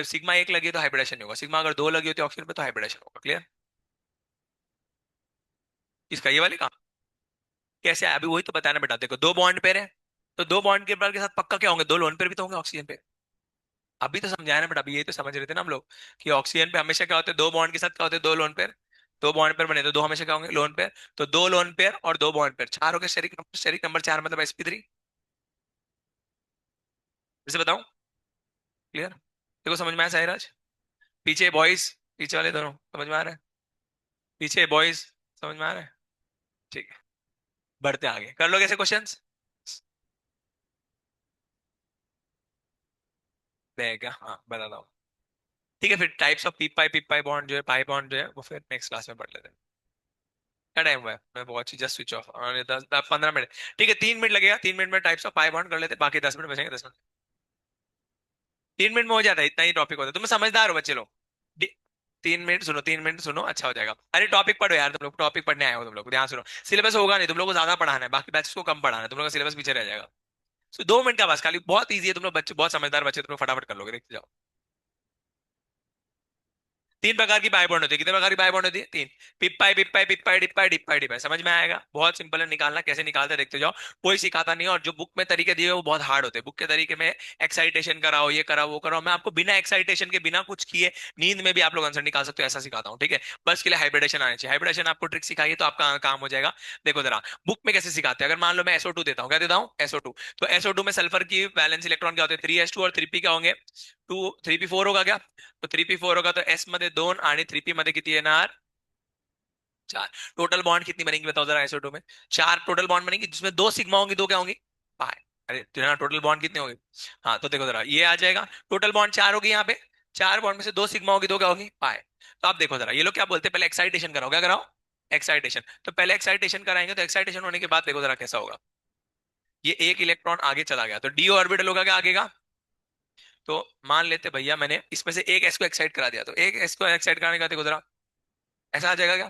सिग्मा एक लगी तो हाइब्रिडेशन नहीं होगा। सिग्मा अगर दो लगी होती है ऑक्सीजन पे तो हाइब्रिडेशन होगा। क्लियर? इसका ये वाले का कैसे है, अभी वही तो बताना बेटा। देखो दो बॉन्ड पेयर है, तो दो बॉन्ड के पेयर के साथ पक्का क्या होंगे? दो लोन पेयर भी तो होंगे ऑक्सीजन पे। अभी तो समझाया ना बेटा, अभी यही तो समझ रहे थे ना हम लोग, कि ऑक्सीजन पे हमेशा क्या होते हैं, दो बॉन्ड के साथ क्या होते हैं, दो लोन पेयर। दो बॉन्ड पेयर बने तो दो हमेशा क्या होंगे? Lone pair. तो दो लोन पेयर और दो बॉन्ड पेयर, चार हो गए शेरिक नंबर। शेरिक नंबर 4 मतलब sp3। जैसे बताऊं? क्लियर? देखो समझ में आया साइराज? पीछे बॉयज, पीछे वाले दोनों समझ में आ रहा है? पीछे बॉयज, समझ में आ रहा है? ठीक है। बढ़ते आगे, कर लो कैसे क्वेश्चंस? देगा, हाँ बताता हूँ। ठीक है, फिर types of p p pi bond जो है, पाई बॉन्ड जो है, वो फिर नेक्स्ट क्लास में पढ़ लेते हैं। क्या टाइम हुआ है? मैं watch just switch off, 10 15 minute. ठीक है, 3 मिनट लगेगा। 3 मिनट में टाइप्स ऑफ पाई बॉन्ड कर लेते हैं, बाकी 10 मिनट बचेंगे। 10 मिनट, 3 मिनट में हो जाता है, इतना ही टॉपिक होता है। तुम समझदार हो बच्चे लोग। 3 मिनट सुनो, 3 मिनट सुनो, अच्छा हो जाएगा। अरे टॉपिक पढ़ो यार, तुम लोग टॉपिक पढ़ने आए हो, तुम लोग ध्यान सुनो। सिलेबस होगा नहीं, तुम लोग को ज्यादा पढ़ाना है, बाकी बैचेस को कम पढ़ाना है, तुम लोग का सिलेबस पीछे रह जाएगा। 2 मिनट का बस, खाली बहुत ईजी है, तुम लोग बच्चे बहुत समझदार बच्चे, तुम लोग फटाफट कर लोगे, देखते जाओ। तीन प्रकार की पाई बॉन्ड होती है। कितने प्रकार की पाई बॉन्ड होती है? तीन। पिप्पाई पिप्पाई पिप्पाई डिप्पाई डिप्पाई डिप्पाई। समझ में आएगा? बहुत सिंपल है, निकालना कैसे निकालते हैं देखते जाओ। कोई सिखाता नहीं है, और जो बुक में तरीके दिए हुए वो बहुत हार्ड होते हैं। बुक के तरीके में एक्साइटेशन कराओ, ये कराओ वो कराओ, मैं आपको बिना एक्साइटेशन के, बिना कुछ किए, नींद में भी आप लोग आंसर निकाल सकते हो, ऐसा सिखाता हूँ। ठीक है? बस के लिए हाइब्रिडेशन आने चाहिए। हाइब्रिडेशन आपको ट्रिक सिखाइए तो आपका काम हो जाएगा। देखो जरा, बुक में कैसे सिखाते हैं। अगर मान लो मैं SO2 देता हूँ, क्या देता हूँ? SO2। तो SO2 में सल्फर की वैलेंस इलेक्ट्रॉन क्या होते हैं? 3s2 और 3p क्या होंगे? 3p4 होगा क्या? तो 3p4 होगा, तो S मध्ये 2 आणि 3p मध्ये किती येणार? 4। टोटल बॉन्ड कितनी बनेगी बताओ जरा SO2 में? 4 टोटल बॉन्ड बनेगी, जिसमें दो सिग्मा होंगी, दो क्या होंगी? पाई। अरे तेरा टोटल बॉन्ड कितने होंगे? हाँ, तो देखो जरा, ये आ जाएगा। टोटल बॉन्ड 4 होगी यहाँ पे। 4 बॉन्ड में से दो सिग्मा होगी, दो क्या होगी? पाई। तो आप देखो जरा, ये लोग क्या बोलते हैं, पहले एक्साइटेशन कराओ। क्या कराओ? एक्साइटेशन। तो पहले एक्साइटेशन कराएंगे, तो एक्साइटेशन होने के बाद देखो जरा कैसा होगा। ये एक इलेक्ट्रॉन आगे चला गया, तो डी ऑर्बिटल होगा क्या आगे का? तो मान लेते भैया मैंने इसमें से एक एस को एक्साइट करा दिया, तो एक एस को एक्साइट कराने का देखो जरा, ऐसा आ जाएगा क्या?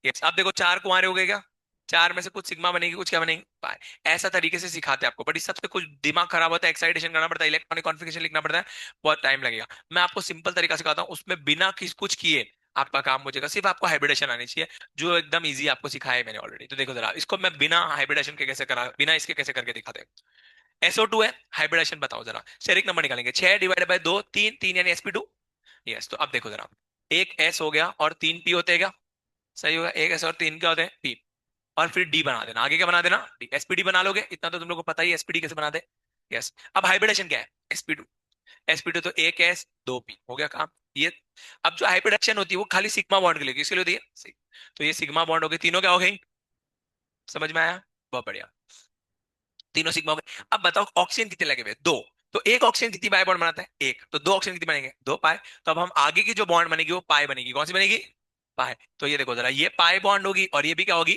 यस। अब देखो चार कुंवारे हो गए क्या? चार में से कुछ सिग्मा बनेगी, कुछ क्या बनेगी? पाई। ऐसा तरीके से सिखाते हैं आपको, बट इस सबसे कुछ दिमाग खराब होता है, एक्साइटेशन करना पड़ता है, इलेक्ट्रॉनिक कॉन्फ़िगरेशन लिखना पड़ता है, बहुत टाइम लगेगा। मैं आपको सिंपल तरीका सिखाता हूँ, उसमें बिना किस कुछ किए आपका काम हो जाएगा। सिर्फ आपको हाइब्रिडेशन आनी चाहिए, जो एकदम इजी आपको सिखाया है मैंने ऑलरेडी। तो देखो जरा, इसको मैं बिना हाइब्रिडेशन के कैसे करा, बिना इसके कैसे करके दिखाते हैं। SO2 है, हाइब्रिडेशन बताओ जरा। स्टेरिक नंबर निकालेंगे, 6 डिवाइड बाय 2, 3, 3 यानी sp2। यस, तो अब देखो जरा, एक S हो गया और तीन P होते हैं क्या? सही होगा, एक S और तीन क्या होते हैं? P। और फिर D बना देना, आगे क्या बना देना? D। sp_d बना लोगे, इतना तो तुम लोग को पता ही है sp_d कैसे बनाते हैं। यस। अब हाइब्रिडेशन क्या है? sp2। sp2 तो एक S दो P हो गया काम। ये, अब जो हाइब्रिडेशन होती है वो खाली सिग्मा बॉन्ड के लिए, किसके लिए होती है? तो ये सिग्मा बॉन्ड हो गए, तीनों क्या हो गई? समझ में आया? बहुत बढ़िया। तीनों सिग्मा हो गए। अब बताओ ऑक्सीजन कितने लगे हुए? दो। तो एक ऑक्सीजन कितनी पाई बॉन्ड बनाता है? एक। तो दो ऑक्सीजन कितने बनेंगे? दो पाई। तो अब हम आगे की जो बॉन्ड बनेगी वो पाई बनेगी। कौन सी बनेगी? पाई। तो ये देखो जरा, ये पाई बॉन्ड होगी और ये भी क्या होगी?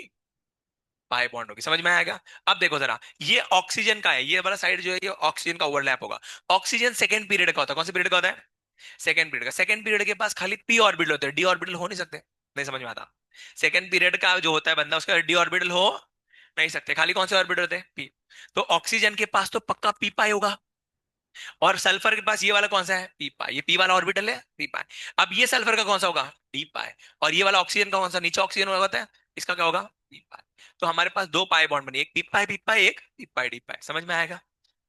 पाई बॉन्ड होगी। समझ में आएगा? अब देखो जरा, ये ऑक्सीजन का है, ये वाला साइड जो है ये ऑक्सीजन का ओवरलैप होगा। ऑक्सीजन सेकंड पीरियड का होता है, कौन से पीरियड का होता है? सेकंड पीरियड के पास खाली पी ऑर्बिटल होते हैं, डी ऑर्बिटल हो नहीं सकते। नहीं समझ में आता। सेकंड पीरियड का जो होता है बंदा, उसका डी ऑर्बिटल हो नहीं सकते, खाली कौन से ऑर्बिटल होते हैं, पी। तो ऑक्सीजन के पास तो पक्का पी पाई होगा, और सल्फर के पास ये वाला कौन सा है, पी पाई, ये पी वाला ऑर्बिटल है, पी पाई। अब ये सल्फर का कौन सा होगा, डी पाई। और ये वाला ऑक्सीजन का कौन सा, नीचे ऑक्सीजन होता है, इसका क्या होगा, पी पाई। तो हमारे पास दो पाई बॉन्ड बनी, एक पी पाई, एक पी पाई डी पाई। समझ में आएगा,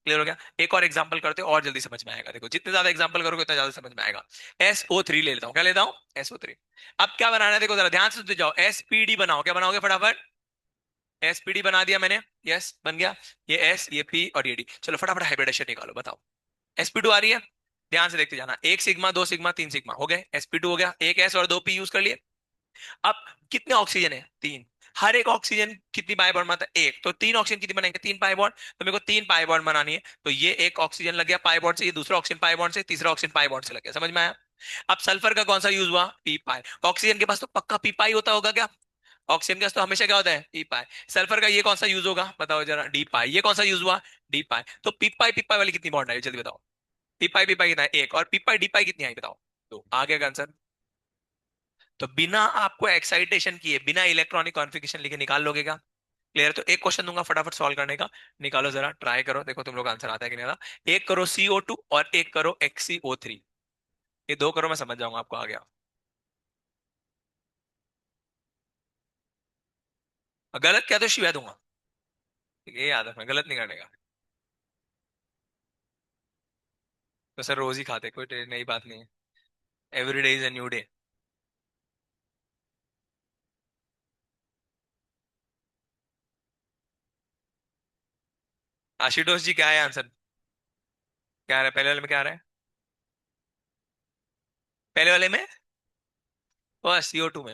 क्लियर हो गया। एक और एग्जांपल करते हो और जल्दी समझ में आएगा, देखो जितने ज्यादा एग्जांपल करोगे उतना ज्यादा समझ में आएगा। SO3 ले लेता हूँ, क्या लेता हूँ, SO3। अब क्या बनाना है, देखो जरा ध्यान से सुनते जाओ, SPD बनाओ, क्या बनाओगे फटाफट, SPD बना दिया मैंने, यस बन गया। ये S, ये P और ये D, चलो फटाफट हाइब्रिडेशन निकालो, बताओ। SP2 आ रही है, ध्यान से देखते जाना, एक सिग्मा, दो सिग्मा, तीन सिग्मा हो गए, SP2 हो गया, एक S और दो P यूज कर लिए। अब कितने ऑक्सीजन है, तीन। हर एक ऑक्सीजन कितनी पाई बॉन्ड बनाता है, एक। तो तीन ऑक्सीजन कितनी बनेंगे, तीन पाई बॉन्ड। तो मेरे को तीन पाई बॉन्ड बनानी है, तो ये एक ऑक्सीजन लग गया पाई बॉन्ड से, ये दूसरा ऑक्सीजन पाई बॉन्ड से, तीसरा ऑक्सीजन पाई बॉन्ड से लग गया, समझ में आया। अब सल्फर का कौन सा यूज हुआ, पी पाई। ऑक्सीजन के पास तो पक्का पी पाई होता होगा क्या, ऑक्सीजन के पास तो हमेशा क्या होता है, पी पाई। सल्फर का ये कौन सा यूज होगा, बताओ जरा, डी पाई। ये कौन सा यूज हुआ, डी पाई। तो पी पाई वाली कितनी बॉन्ड आई, जल्दी बताओ। पी पाई कितना है, एक। और पी पाई डी पाई कितनी आई, बताओ। तो आ गया आंसर। तो बिना आपको एक्साइटेशन किए, बिना इलेक्ट्रॉनिक कॉन्फ़िगरेशन लिखे निकाल लोगे क्या, क्लियर। तो एक क्वेश्चन दूंगा फटाफट सॉल्व करने का, निकालो जरा, ट्राई करो, देखो तुम लोग आंसर आता है कि नहीं आता। एक करो CO2 और एक करो XCO3, ये दो करो, मैं समझ जाऊंगा आपको आ गया। गलत क्या तो शिवा दूंगा, ये याद रखना, गलत नहीं करने का। तो सर रोज ही खाते, कोई नई बात नहीं है, every day is a new day. Ashutosh ji क्या है आंसर, क्या आ रहा है पहले वाले में, क्या आ रहा है पहले वाले में, बस CO2 में।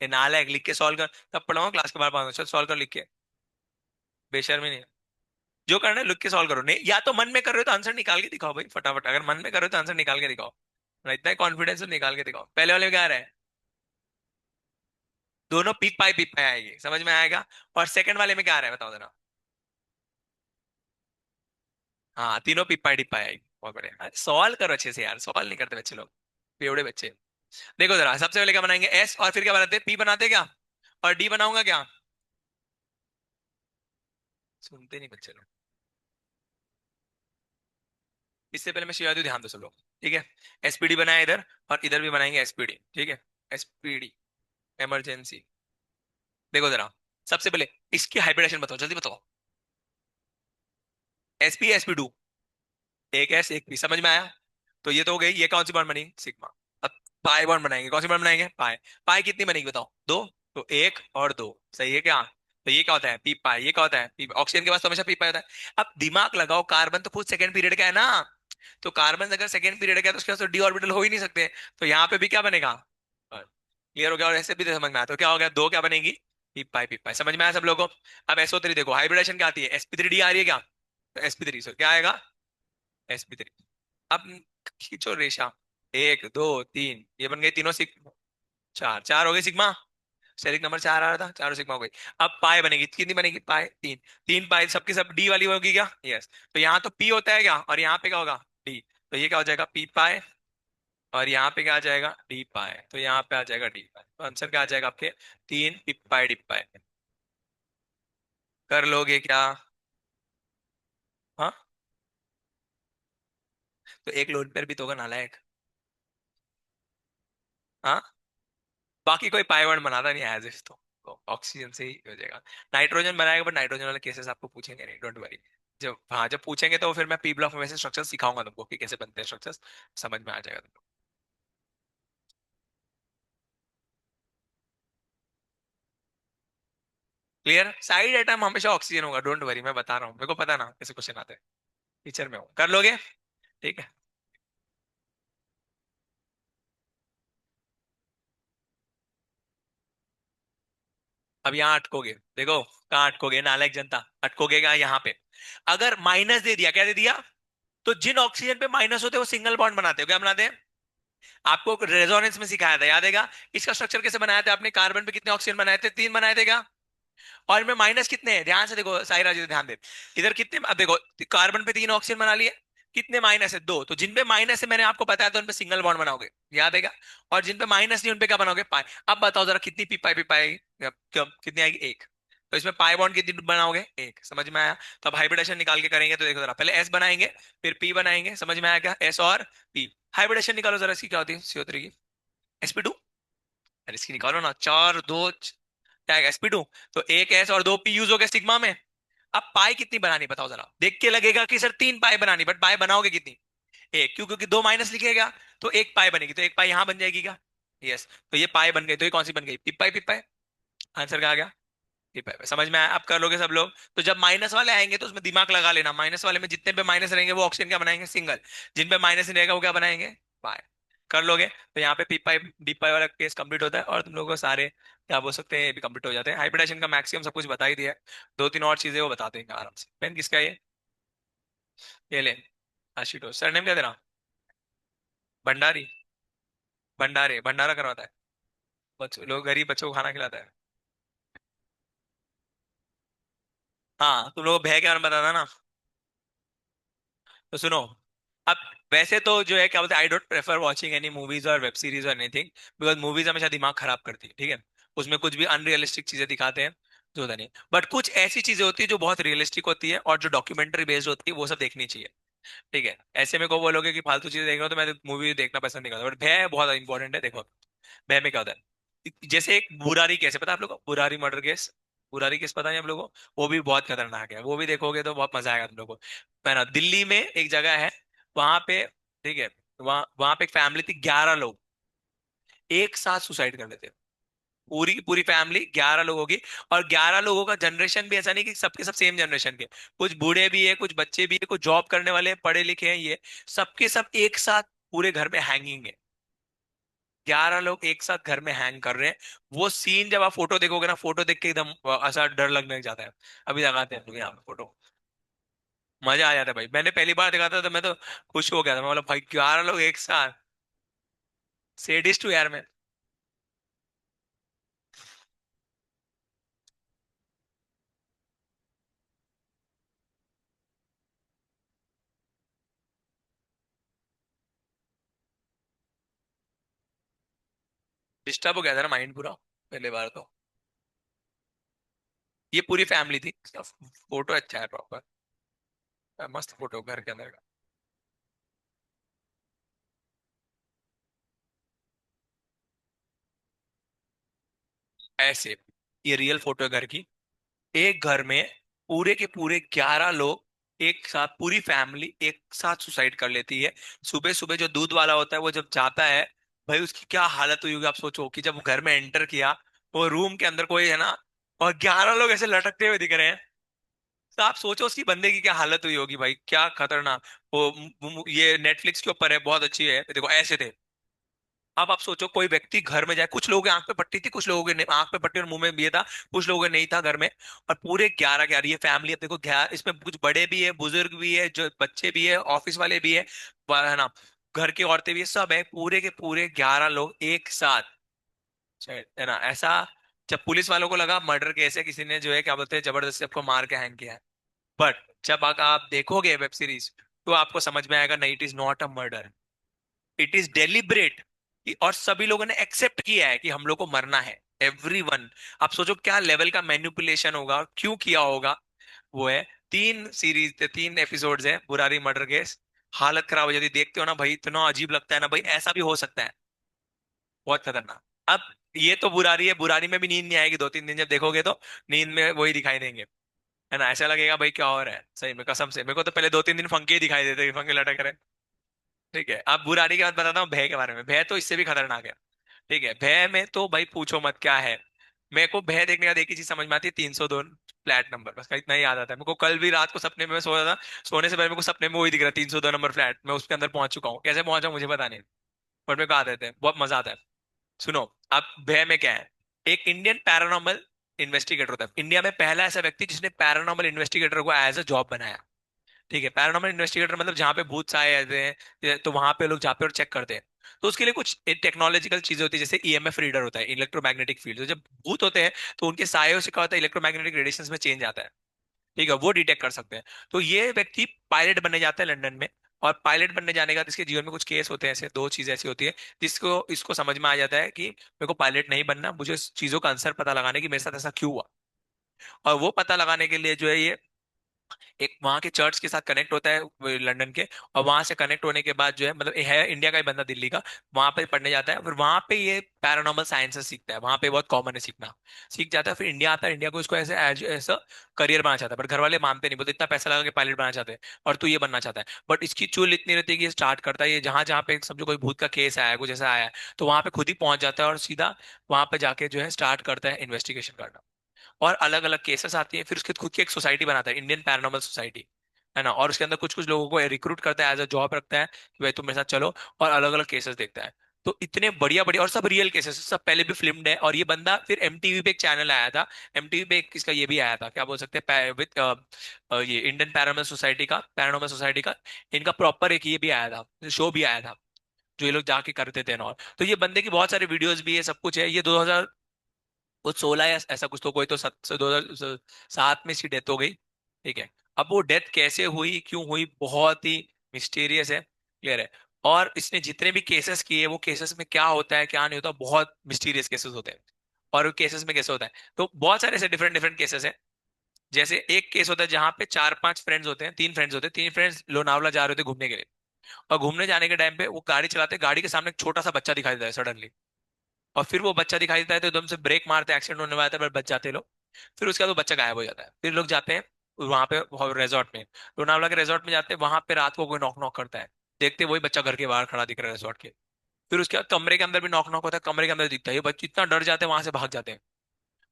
ये नालायक, लिख के सॉल्व कर, तब पढ़ाऊंगा क्लास के बाहर, पाऊंगा, चल सॉल्व कर लिख के, बेशर्मी नहीं। जो करना है लिख के सॉल्व करो, नहीं या तो मन में कर रहे हो तो आंसर निकाल के दिखाओ भाई फटाफट, अगर मन में कर रहे हो तो आंसर निकाल के दिखाओ ना, इतना कॉन्फिडेंस निकाल के दिखाओ। पहले वाले में क्या आ रहा है, दोनों पीक पाई आएगी, समझ में आएगा। और सेकंड वाले में क्या आ रहा है, बताओ जरा। हाँ तीनों पीक पाई डिप पाई आएगी, बहुत बढ़िया, सॉल्व करो अच्छे से यार, सॉल्व नहीं करते बच्चे लोग, बेवड़े बच्चे। देखो जरा, सबसे पहले क्या बनाएंगे, S, और फिर क्या बनाते हैं, P बनाते हैं क्या, और D बनाऊंगा क्या, सुनते नहीं बच्चे लोग। इससे पहले मैं शिवा दूं, ध्यान दो सब लोग, ठीक है। SPD बनाया इधर, और इधर भी बनाएंगे SPD, ठीक है। SPD, emergency. देखो जरा, सबसे पहले इसकी हाइब्रिडेशन बताओ, जल्दी बताओ। SP SP2, एक S एक P, समझ में आया। तो ये तो हो गई, ये कौन सी बॉन्ड बनी, सिग्मा। अब पाई बॉन्ड बनाएंगे, कौन सी बॉन्ड बनाएंगे, पाई। पाई कितनी बनेगी बताओ, दो। तो एक और दो, सही है क्या। तो ये क्या होता है, पी पाई, ये क्या होता है, पी। ऑक्सीजन के पास तो हमेशा पी पाई होता है। अब दिमाग लगाओ, कार्बन तो खुद सेकंड पीरियड का है ना, तो कार्बन अगर सेकंड पीरियड का है तो उसके पास तो डी ऑर्बिटल हो ही नहीं सकते। तो यहाँ पे भी क्या बनेगा, क्लियर हो गया। और ऐसे भी तो समझ में आया, तो क्या हो गया, दो क्या बनेगी, पी पाई, समझ में आया सब लोगों को। अब SO3 देखो, हाइब्रिडेशन क्या आती है, SP3D आ रही है क्या, तो SP3, सो क्या आएगा, SP3। अब खींचो रेशा, एक दो तीन, ये बन गई तीनों सिग्मा, चार, चार हो गई सिग्मा, स्टेरिक नंबर चार आ रहा था, चारों सिग्मा हो गई। अब पाई बनेगी, कितनी बनेगी, पाई तीन। तीन पाई सबकी सब डी वाली होगी क्या, यस। तो यहाँ तो पी होता है क्या, और यहाँ पे क्या होगा, डी। तो ये क्या हो जाएगा, पी पाई, और यहाँ पे क्या आ जाएगा, डी पाई। तो यहाँ पे आ जाएगा डी पाई, तो आंसर क्या आ जाएगा आपके, तीन पी पाई डी पाई। कर लोगे क्या, हाँ। तो एक लोन पेयर भी तो होगा नालायक, हाँ। बाकी कोई पाइवर्ड बनाता नहीं एज इफ, तो ऑक्सीजन से ही हो जाएगा। नाइट्रोजन बनाएगा, बट नाइट्रोजन वाले केसेस आपको पूछेंगे नहीं, डोंट वरी। जब हाँ जब पूछेंगे तो फिर मैं पी ब्लॉक में वैसे स्ट्रक्चर सिखाऊंगा तुमको कि कैसे बनते हैं स्ट्रक्चर्स, समझ में आ जाएगा तुमको। क्लियर, साइड आइटम हमेशा ऑक्सीजन होगा, डोंट वरी, मैं बता रहा हूँ, मेरे को पता है ना कैसे क्वेश्चन आते हैं, टीचर में हूँ, कर लोगे, ठीक है। अब यहाँ अटकोगे, देखो कहाँ अटकोगे, नालायक जनता, अटकोगे क्या यहाँ पे। अगर माइनस दे दिया, क्या दे दिया, तो जिन ऑक्सीजन पे माइनस होते हैं वो सिंगल बॉन्ड बनाते हो, क्या बनाते हैं, आपको रेजोनेंस में सिखाया था, याद है क्या। इसका स्ट्रक्चर कैसे बनाया था आपने, कार्बन पे कितने ऑक्सीजन बनाए थे, तीन बनाए थे क्या। और इनमें माइनस कितने हैं, ध्यान से देखो साहिरा जी ध्यान दे, इधर कितने, अब देखो कार्बन पे तीन ऑक्सीजन बना लिए, कितने माइनस है? दो। तो जिन पे माइनस है मैंने आपको बताया था उन पे सिंगल बॉन्ड बनाओगे, याद है क्या? और जिन पे माइनस नहीं उन पे क्या बनाओगे? पाई। अब बताओ जरा कितनी पी पाई, पी पाई कितनी आएगी? एक। तो इसमें पाई बॉन्ड कितनी बनाओगे? एक। समझ में आया? तो अब हाइब्रिडेशन निकाल के करेंगे तो देखो जरा, पहले एस बनाएंगे, फिर पी बनाएंगे। समझ में आया क्या? एस और पी। हाइब्रिडेशन निकालो जरा, इसकी क्या होती है CO3 की? sp2। अरे इसकी निकालो ना, चार दो क्या है? sp2। तो एक एस और दो पी यूज हो गया सिग्मा में। अब पाई कितनी बनानी बताओ जरा? देख के लगेगा कि सर तीन पाई बनानी, बट पाई बनाओगे कितनी? एक। क्यों? क्योंकि दो माइनस लिखेगा तो एक पाई बनेगी, तो एक पाई यहां बन जाएगी क्या? यस। तो ये पाई बन गई, तो ये कौन सी बन गई? पिपाई। पिपाई। आंसर क्या आ गया? पिपाई। समझ में आया? अब कर लोगे सब लोग? तो जब माइनस वाले आएंगे तो उसमें दिमाग लगा लेना, माइनस वाले में जितने पे माइनस रहेंगे वो ऑक्सीजन क्या बनाएंगे? सिंगल। जिन पे माइनस नहीं रहेगा वो क्या बनाएंगे? पाई। कर लोगे तो यहाँ पे पीपाई डीपाई वाला केस कंप्लीट होता है, और तुम लोगों को सारे क्या बोल सकते हैं ये भी कंप्लीट हो जाते हैं। हाइब्रिडेशन का मैक्सिमम सब कुछ बता ही दिया है। दो तीन और चीजें वो बता देंगे आराम से। पेन किसका है ये ले। आशीटो। सर नेम क्या तेरा? भंडारी। भंडारे, भंडारा करवाता है। बच्चों लोग, गरीब बच्चों को खाना खिलाता है। हाँ, तुम लोगों को भय के बारे में बताना ना। तो सुनो, अब वैसे तो जो है क्या बोलते हैं, I don't prefer watching any movies और वेब सीरीज और एनीथिंग, बिकॉज मूवीज हमेशा दिमाग खराब करती है, ठीक है? उसमें कुछ भी अनरियलिस्टिक चीजें दिखाते हैं जो होता नहीं। बट कुछ ऐसी चीजें होती है जो बहुत रियलिस्टिक होती है और जो डॉक्यूमेंट्री बेस्ड होती है, वो सब देखनी चाहिए। ठीक है? ऐसे में को बोलोगे कि फालतू चीजें देख रहे हो तो मैं मूवी देखना पसंद नहीं करता, बट भय बहुत इंपॉर्टेंट है। देखो भय में क्या होता है, जैसे एक बुरारी केस है, पता है आप लोगों को? Burari murder case. Burari case पता है आप लोगों को? वो भी बहुत खतरनाक है, वो भी देखोगे तो बहुत मजा आएगा तुम लोगों को। है ना? दिल्ली में एक जगह है, वहां पे, ठीक है, वहां वहां पे एक फैमिली थी, 11 लोग एक साथ सुसाइड कर लेते। पूरी की पूरी फैमिली 11 लोग होगी। और 11 लोगों का जनरेशन भी ऐसा नहीं कि सबके सब सेम जनरेशन के, कुछ बूढ़े भी है, कुछ बच्चे भी है, कुछ जॉब करने वाले हैं, पढ़े लिखे हैं, ये सबके सब एक साथ पूरे घर में हैंगिंग है। 11 लोग एक साथ घर में हैंग कर रहे हैं। वो सीन जब आप फोटो देखोगे ना, फोटो देख के एकदम ऐसा डर लगने लग जाता है। अभी लगाते हैं हम लोग यहाँ पे फोटो, मजा आ जाता है भाई। मैंने पहली बार देखा था तो मैं तो खुश हो गया था, मैं बोला भाई 11 लोग एक साथ, सेडिस्ट हूँ यार मैं। डिस्टर्ब हो गया था ना माइंड पूरा, पहले बार तो। ये पूरी फैमिली थी, फोटो अच्छा है प्रॉपर, मस्त फोटो घर के अंदर का। ऐसे, ये रियल फोटो है घर की। एक घर में पूरे के पूरे 11 लोग एक साथ, पूरी फैमिली एक साथ सुसाइड कर लेती है। सुबह सुबह जो दूध वाला होता है वो जब जाता है, भाई उसकी क्या हालत हुई होगी आप सोचो, कि जब वो घर में एंटर किया, वो रूम के अंदर कोई है ना, और 11 लोग ऐसे लटकते हुए दिख रहे हैं। तो आप सोचो उसकी बंदे की क्या हालत हुई होगी भाई, क्या खतरनाक। वो ये नेटफ्लिक्स के ऊपर है, बहुत अच्छी है, देखो ऐसे थे। अब आप सोचो कोई व्यक्ति घर में जाए, कुछ लोगों के आंख पे पट्टी थी, कुछ लोगों के आंख पे पट्टी और मुंह में भी था, कुछ लोगों के नहीं था घर में। और पूरे 11 11, ये फैमिली, अब देखो 11, इसमें कुछ बड़े भी है, बुजुर्ग भी है, जो बच्चे भी है, ऑफिस वाले भी है ना, घर की औरतें भी है, सब है, पूरे के पूरे 11 लोग एक साथ। है ना ऐसा? जब पुलिस वालों को लगा मर्डर केस है, किसी ने जो है क्या बोलते हैं जबरदस्ती आपको मार के हैंग किया है। बट जब आप देखोगे वेब सीरीज, तो आपको समझ में आएगा नहीं, it is not a murder, it is deliberate. और सभी लोगों ने एक्सेप्ट किया है कि हम लोग को मरना है, एवरीवन। आप सोचो क्या लेवल का मैनिपुलेशन होगा, क्यों किया होगा। वो है, 3 सीरीज, 3 एपिसोड्स है बुरारी मर्डर केस। हालत खराब हो जाती है, देखते हो ना भाई, इतना अजीब लगता है ना भाई, ऐसा भी हो सकता है। बहुत खतरनाक। अब ये तो बुरारी है, बुरारी में भी नींद नहीं आएगी 2 3 दिन जब देखोगे तो, नींद में वही दिखाई देंगे। है ना? ऐसा लगेगा भाई क्या हो रहा है, सही में कसम से मेरे को तो पहले 2 3 दिन फंके ही दिखाई देते, फंके लटक रहे। ठीक है, अब बुराड़ी की बात बताता हूँ भय के बारे में। भय तो इससे भी खतरनाक है। ठीक है, भय में तो भाई पूछो मत क्या है। मेरे को भय देखने का एक ही चीज समझ में आती है, 302 फ्लैट नंबर, बस इतना ही याद आता है मेरे को। कल भी रात को सपने में मैं सो रहा था, सोने से पहले मेरे को सपने में वही दिख रहा, 302 नंबर फ्लैट, मैं उसके अंदर पहुंच चुका हूँ, कैसे पहुंचा मुझे पता नहीं, बट मेरे को आ देते हैं, बहुत मजा आता है। सुनो, अब भय में क्या है, एक इंडियन पैरानॉर्मल इन्वेस्टिगेटर होता है इंडिया में, पहला ऐसा व्यक्ति जिसने पैरानॉर्मल इन्वेस्टिगेटर को एज अ जॉब बनाया। ठीक है, पैरानॉर्मल इन्वेस्टिगेटर मतलब जहाँ पे भूत साए आते हैं तो वहां पे लोग जाते हैं और चेक करते हैं। तो उसके लिए कुछ टेक्नोलॉजिकल चीजें होती है, जैसे EMF रीडर होता है, इलेक्ट्रोमैग्नेटिक फील्ड। तो जब भूत होते हैं तो उनके सायों से क्या होता है, इलेक्ट्रोमैग्नेटिक रेडिएशंस में चेंज आता है। ठीक है, वो डिटेक्ट कर सकते हैं। तो ये व्यक्ति पायलट बनने जाता है लंदन में, और पायलट बनने जाने का इसके जीवन में कुछ केस होते हैं, ऐसे दो चीजें ऐसी होती है जिसको इसको समझ में आ जाता है कि मेरे को पायलट नहीं बनना, मुझे इस चीजों का आंसर पता लगाने की मेरे साथ ऐसा क्यों हुआ। और वो पता लगाने के लिए जो है ये एक वहां के चर्च के साथ कनेक्ट होता है लंदन के। और वहां से कनेक्ट होने के बाद जो है मतलब ये है इंडिया का ही बंदा दिल्ली का, वहां पे पढ़ने जाता है, फिर वहां पे ये पैरानॉर्मल साइंसेस सीखता है, वहां पे बहुत कॉमन है सीखना। सीख जाता है, फिर इंडिया आता है, इंडिया को इसको ऐसे ऐसा करियर बनाना चाहता है, बट घर वाले मानते नहीं, बोलते इतना पैसा लगा के पायलट बनाना चाहते हैं और तू ये बनना चाहता है। बट इसकी चुल इतनी रहती है कि ये स्टार्ट करता है, ये जहां जहां पे समझो कोई भूत का केस आया है, कुछ ऐसा आया है, तो वहां पे खुद ही पहुंच जाता है और सीधा वहां पे जाके जो है स्टार्ट करता है इन्वेस्टिगेशन करना। और अलग अलग केसेस आती हैं, फिर उसके खुद की एक सोसाइटी बनाता है, इंडियन पैरानॉर्मल सोसाइटी, है ना। और उसके अंदर कुछ कुछ लोगों को रिक्रूट करता है, एज अ जॉब रखता है कि भाई तुम मेरे साथ चलो, और अलग अलग केसेस देखता है। तो इतने बढ़िया बढ़िया, और सब रियल केसेस, सब पहले भी फिल्म्ड है। और ये बंदा फिर एमटीवी पे एक चैनल आया था, एमटीवी पे एक किसका ये भी आया था, क्या बोल सकते हैं, विद ये इंडियन पैरानॉर्मल सोसाइटी का इनका प्रॉपर एक ये भी आया था, शो भी आया था, जो ये लोग जाके करते थे। और तो ये बंदे की बहुत सारे वीडियोस भी है, सब कुछ है। ये 2000 कुछ 16 या ऐसा कुछ, तो कोई तो 2007 में इसकी डेथ हो गई। ठीक है। अब वो डेथ कैसे हुई, क्यों हुई, बहुत ही मिस्टीरियस है, क्लियर है। और इसने जितने भी केसेस किए, वो केसेस में क्या होता है क्या नहीं होता, बहुत मिस्टीरियस केसेस होते हैं। और वो केसेस में कैसे होता है, तो बहुत सारे ऐसे डिफरेंट डिफरेंट केसेस हैं। जैसे एक केस होता है जहाँ पे चार पांच फ्रेंड्स होते हैं, तीन फ्रेंड्स होते हैं, तीन फ्रेंड्स लोनावला जा रहे थे घूमने के लिए। और घूमने जाने के टाइम पे वो गाड़ी चलाते, गाड़ी के सामने एक छोटा सा बच्चा दिखाई देता है सडनली। और फिर वो बच्चा दिखाई देता है तो एकदम से ब्रेक मारते, एक्सीडेंट होने वाला था, पर बच जाते हैं लोग। फिर उसके बाद वो बच्चा गायब हो जाता है, फिर लोग जाते हैं वहां पे रिजॉर्ट में, लोनावला के रिजॉर्ट में जाते हैं, वहां पे रात को कोई नॉक नॉक करता है, देखते हैं वही बच्चा घर के बाहर खड़ा दिख रहा है रिजॉर्ट के। फिर उसके बाद कमरे के अंदर भी नॉक नॉक होता है, कमरे के अंदर दिखता है, ये बच्चे इतना डर जाते हैं, वहां से भाग जाते हैं।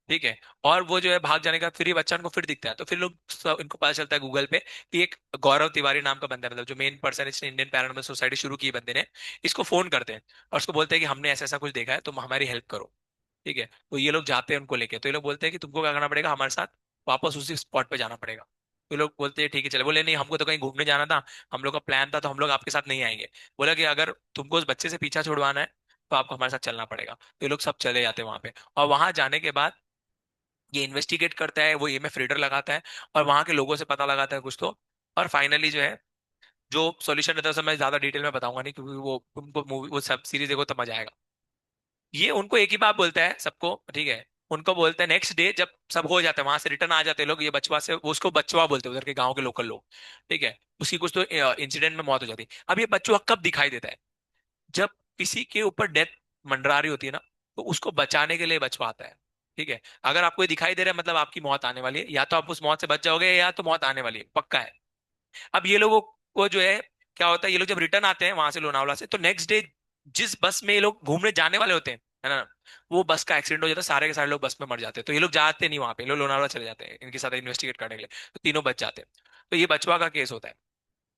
ठीक है। और वो जो है भाग जाने का, फिर ये बच्चा उनको फिर दिखता है, तो फिर लोग इनको पता चलता है गूगल पे कि एक गौरव तिवारी नाम का बंदा है, मतलब जो मेन पर्सन इसने इंडियन पैरानॉर्मल सोसाइटी शुरू की बंदे ने, इसको फोन करते हैं और उसको बोलते हैं कि हमने ऐसा ऐसा कुछ देखा है, तुम हमारी हेल्प करो। ठीक है। तो ये लोग जाते हैं उनको लेके, तो ये लोग बोलते हैं कि तुमको क्या करना पड़ेगा, हमारे साथ वापस उसी स्पॉट पे जाना पड़ेगा। तो ये लोग बोलते हैं ठीक है चले, बोले नहीं हमको तो कहीं घूमने जाना था, हम लोग का प्लान था, तो हम लोग आपके साथ नहीं आएंगे। बोला कि अगर तुमको उस बच्चे से पीछा छुड़वाना है तो आपको हमारे साथ चलना पड़ेगा। तो ये लोग सब चले जाते हैं वहां पे, और वहां जाने के बाद ये इन्वेस्टिगेट करता है, वो EMF रीडर लगाता है, और वहां के लोगों से पता लगाता है कुछ तो। और फाइनली जो है, जो सॉल्यूशन रहता है उसे मैं ज्यादा डिटेल में बताऊंगा नहीं, क्योंकि वो तुमको मूवी वो सब सीरीज देखो तब मजा आएगा। ये उनको एक ही बात बोलता है सबको, ठीक है। उनको बोलता है नेक्स्ट डे जब सब हो जाता है, वहां से रिटर्न आ जाते हैं लोग, ये बचवा से वो उसको बचवा बोलते हैं उधर के गांव के लोकल लोग। ठीक है। उसकी कुछ तो इंसिडेंट में मौत हो जाती है। अब ये बचवा कब दिखाई देता है, जब किसी के ऊपर डेथ मंडरा रही होती है ना, तो उसको बचाने के लिए बचवा आता है। ठीक है। अगर आपको ये दिखाई दे रहा है मतलब आपकी मौत आने वाली है, या तो आप उस मौत से बच जाओगे या तो मौत आने वाली है, पक्का है। अब ये लोगों को जो है क्या होता है, ये लोग जब रिटर्न आते हैं वहां से लोनावला से, तो नेक्स्ट डे जिस बस में ये लोग घूमने जाने वाले होते हैं, है ना, वो बस का एक्सीडेंट हो जाता है, सारे के सारे लोग बस में मर जाते हैं। तो ये लोग जाते नहीं वहां पे, ये लोग लोनावला चले जाते हैं इनके साथ इन्वेस्टिगेट करने के लिए, तो तीनों बच जाते हैं। तो ये बचवा का केस होता है।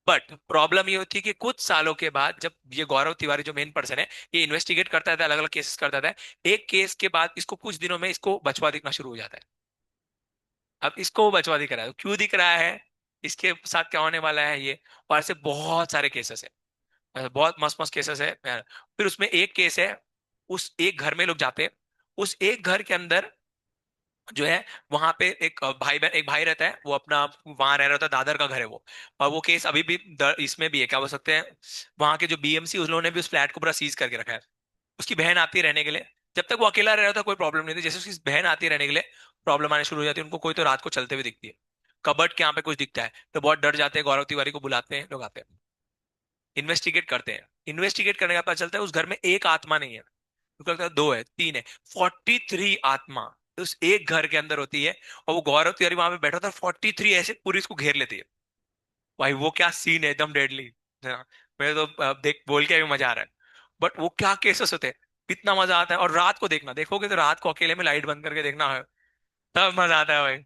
बट प्रॉब्लम ये होती है कि कुछ सालों के बाद जब ये गौरव तिवारी जो मेन पर्सन है, ये इन्वेस्टिगेट करता था, अलग अलग केसेस करता था, एक केस के बाद इसको कुछ दिनों में इसको बचवा दिखना शुरू हो जाता है। अब इसको वो बचवा दिख रहा है, क्यों दिख रहा है, इसके साथ क्या होने वाला है ये, और ऐसे बहुत सारे केसेस है, ऐसे बहुत मस्त मस्त केसेस है। फिर उसमें एक केस है, उस एक घर में लोग जाते हैं, उस एक घर के अंदर जो है, वहां पे एक भाई बहन, एक भाई रहता है, वो अपना वहां रह रहा होता है, दादर का घर है वो। और वो केस अभी भी इसमें भी है, क्या बोल सकते हैं, वहां के जो BMC उन लोगों ने भी उस फ्लैट को पूरा सीज करके रखा है। उसकी बहन आती है रहने के लिए, जब तक वो अकेला रह रहा था कोई प्रॉब्लम नहीं थी, जैसे उसकी बहन आती है रहने के लिए प्रॉब्लम आनी शुरू हो जाती है। उनको कोई तो रात को चलते हुए दिखती है, कबर्ड के यहाँ पे कुछ दिखता है, तो बहुत डर जाते हैं, गौरव तिवारी को बुलाते हैं, लोग आते हैं, इन्वेस्टिगेट करते हैं। इन्वेस्टिगेट करने का पता चलता है उस घर में एक आत्मा नहीं है, मुझे लगता है दो है, तीन है, 43 आत्मा उस एक घर के अंदर होती है। और वो गौरव तिवारी वहां पे बैठा था, 43 ऐसे पूरी इसको घेर लेती है। भाई वो क्या सीन है, एकदम डेडली। मेरे तो देख बोल के भी मजा आ रहा है। बट वो क्या केसेस होते हैं, कितना मजा आता है। और रात को देखना, देखोगे तो रात को अकेले में लाइट बंद करके देखना है, तब मजा आता है भाई।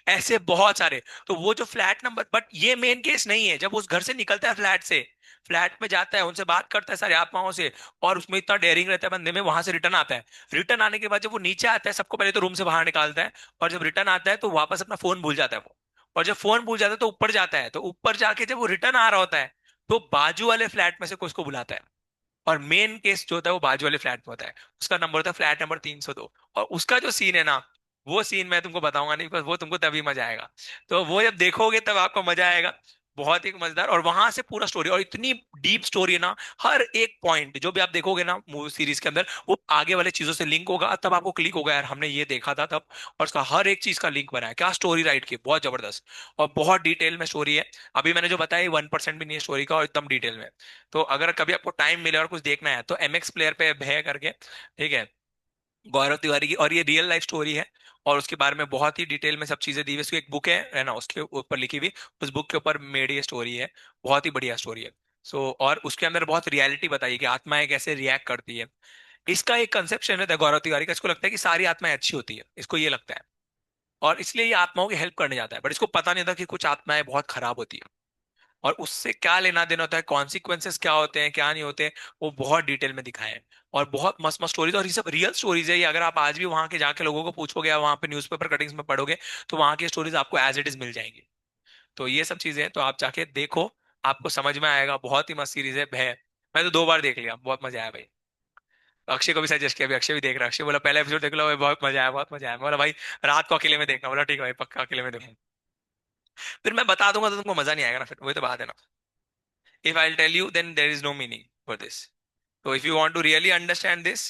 ऐसे बहुत सारे। तो वो जो फ्लैट नंबर, बट ये मेन केस नहीं है, जब उस घर से निकलता है फ्लैट से, फ्लैट में जाता है, उनसे बात करता है सारे आत्माओं से, और उसमें इतना डेयरिंग रहता है बंदे में, वहां से रिटर्न आता है। रिटर्न आने के बाद जब वो नीचे आता है, सबको पहले तो रूम से बाहर निकालता है, और जब रिटर्न आता है तो वापस अपना फोन भूल जाता है वो। और जब फोन भूल जाता है तो ऊपर जाता है, तो ऊपर जाके जब वो रिटर्न आ रहा होता है, तो बाजू वाले फ्लैट में से कोई उसको बुलाता है। और मेन केस जो होता है वो बाजू वाले फ्लैट में होता है, उसका नंबर होता है फ्लैट नंबर 302। और उसका जो सीन है ना, वो सीन मैं तुमको बताऊंगा नहीं, बिकॉज वो तुमको तभी मजा आएगा। तो वो जब देखोगे तब आपको मजा आएगा। बहुत ही मजेदार, और वहां से पूरा स्टोरी, और इतनी डीप स्टोरी है ना। हर एक पॉइंट जो भी आप देखोगे ना मूवी सीरीज के अंदर, वो आगे वाले चीजों से लिंक होगा, तब आपको क्लिक होगा यार हमने ये देखा था तब। और उसका हर एक चीज का लिंक बनाया, क्या स्टोरी राइट की, बहुत जबरदस्त। और बहुत डिटेल में स्टोरी है। अभी मैंने जो बताया 1% भी नहीं है स्टोरी का, और एकदम डिटेल में। तो अगर कभी आपको टाइम मिले और कुछ देखना है तो एमएक्स प्लेयर पे है करके, ठीक है, गौरव तिवारी की, और ये रियल लाइफ स्टोरी है। और उसके बारे में बहुत ही डिटेल में सब चीजें दी हुई, उसकी एक बुक है ना, उसके ऊपर लिखी हुई। उस बुक के ऊपर मेड ये स्टोरी है। बहुत ही बढ़िया स्टोरी है। सो और उसके अंदर बहुत रियलिटी बताई है कि आत्माएं कैसे रिएक्ट करती है। इसका एक कंसेप्शन रहता है गौरव तिवारी का, इसको लगता है कि सारी आत्माएं अच्छी होती है, इसको ये लगता है। और इसलिए ये आत्माओं की हेल्प करने जाता है, बट इसको पता नहीं था कि कुछ आत्माएं बहुत खराब होती है। और उससे क्या लेना देना होता है, कॉन्सिक्वेंसेस क्या होते हैं क्या नहीं होते, वो बहुत डिटेल में दिखाए हैं। और बहुत मस्त मस्त स्टोरीज, और ये सब रियल स्टोरीज है। ये अगर आप आज भी वहां के जाके लोगों को पूछोगे या वहां पे न्यूज़पेपर कटिंग्स में पढ़ोगे, तो वहां की स्टोरीज आपको एज इट इज मिल जाएंगी। तो ये सब चीजें हैं, तो आप जाके देखो, आपको समझ में आएगा। बहुत ही मस्त सीरीज है भय। मैं तो 2 बार देख लिया, बहुत मजा आया भाई। अक्षय को भी सजेस्ट किया, अभी अक्षय भी देख रहा है। अक्षय बोला पहला एपिसोड देख लो भाई, बहुत मजा आया, बहुत मजा आया। मैं बोला भाई रात को अकेले में देखना। बोला ठीक है भाई, पक्का अकेले में देखूंगा। फिर मैं बता दूंगा तो तुमको मजा नहीं आएगा ना, फिर वही तो बात है ना। If I'll tell you, then there is no meaning for this. So if you want to really understand this,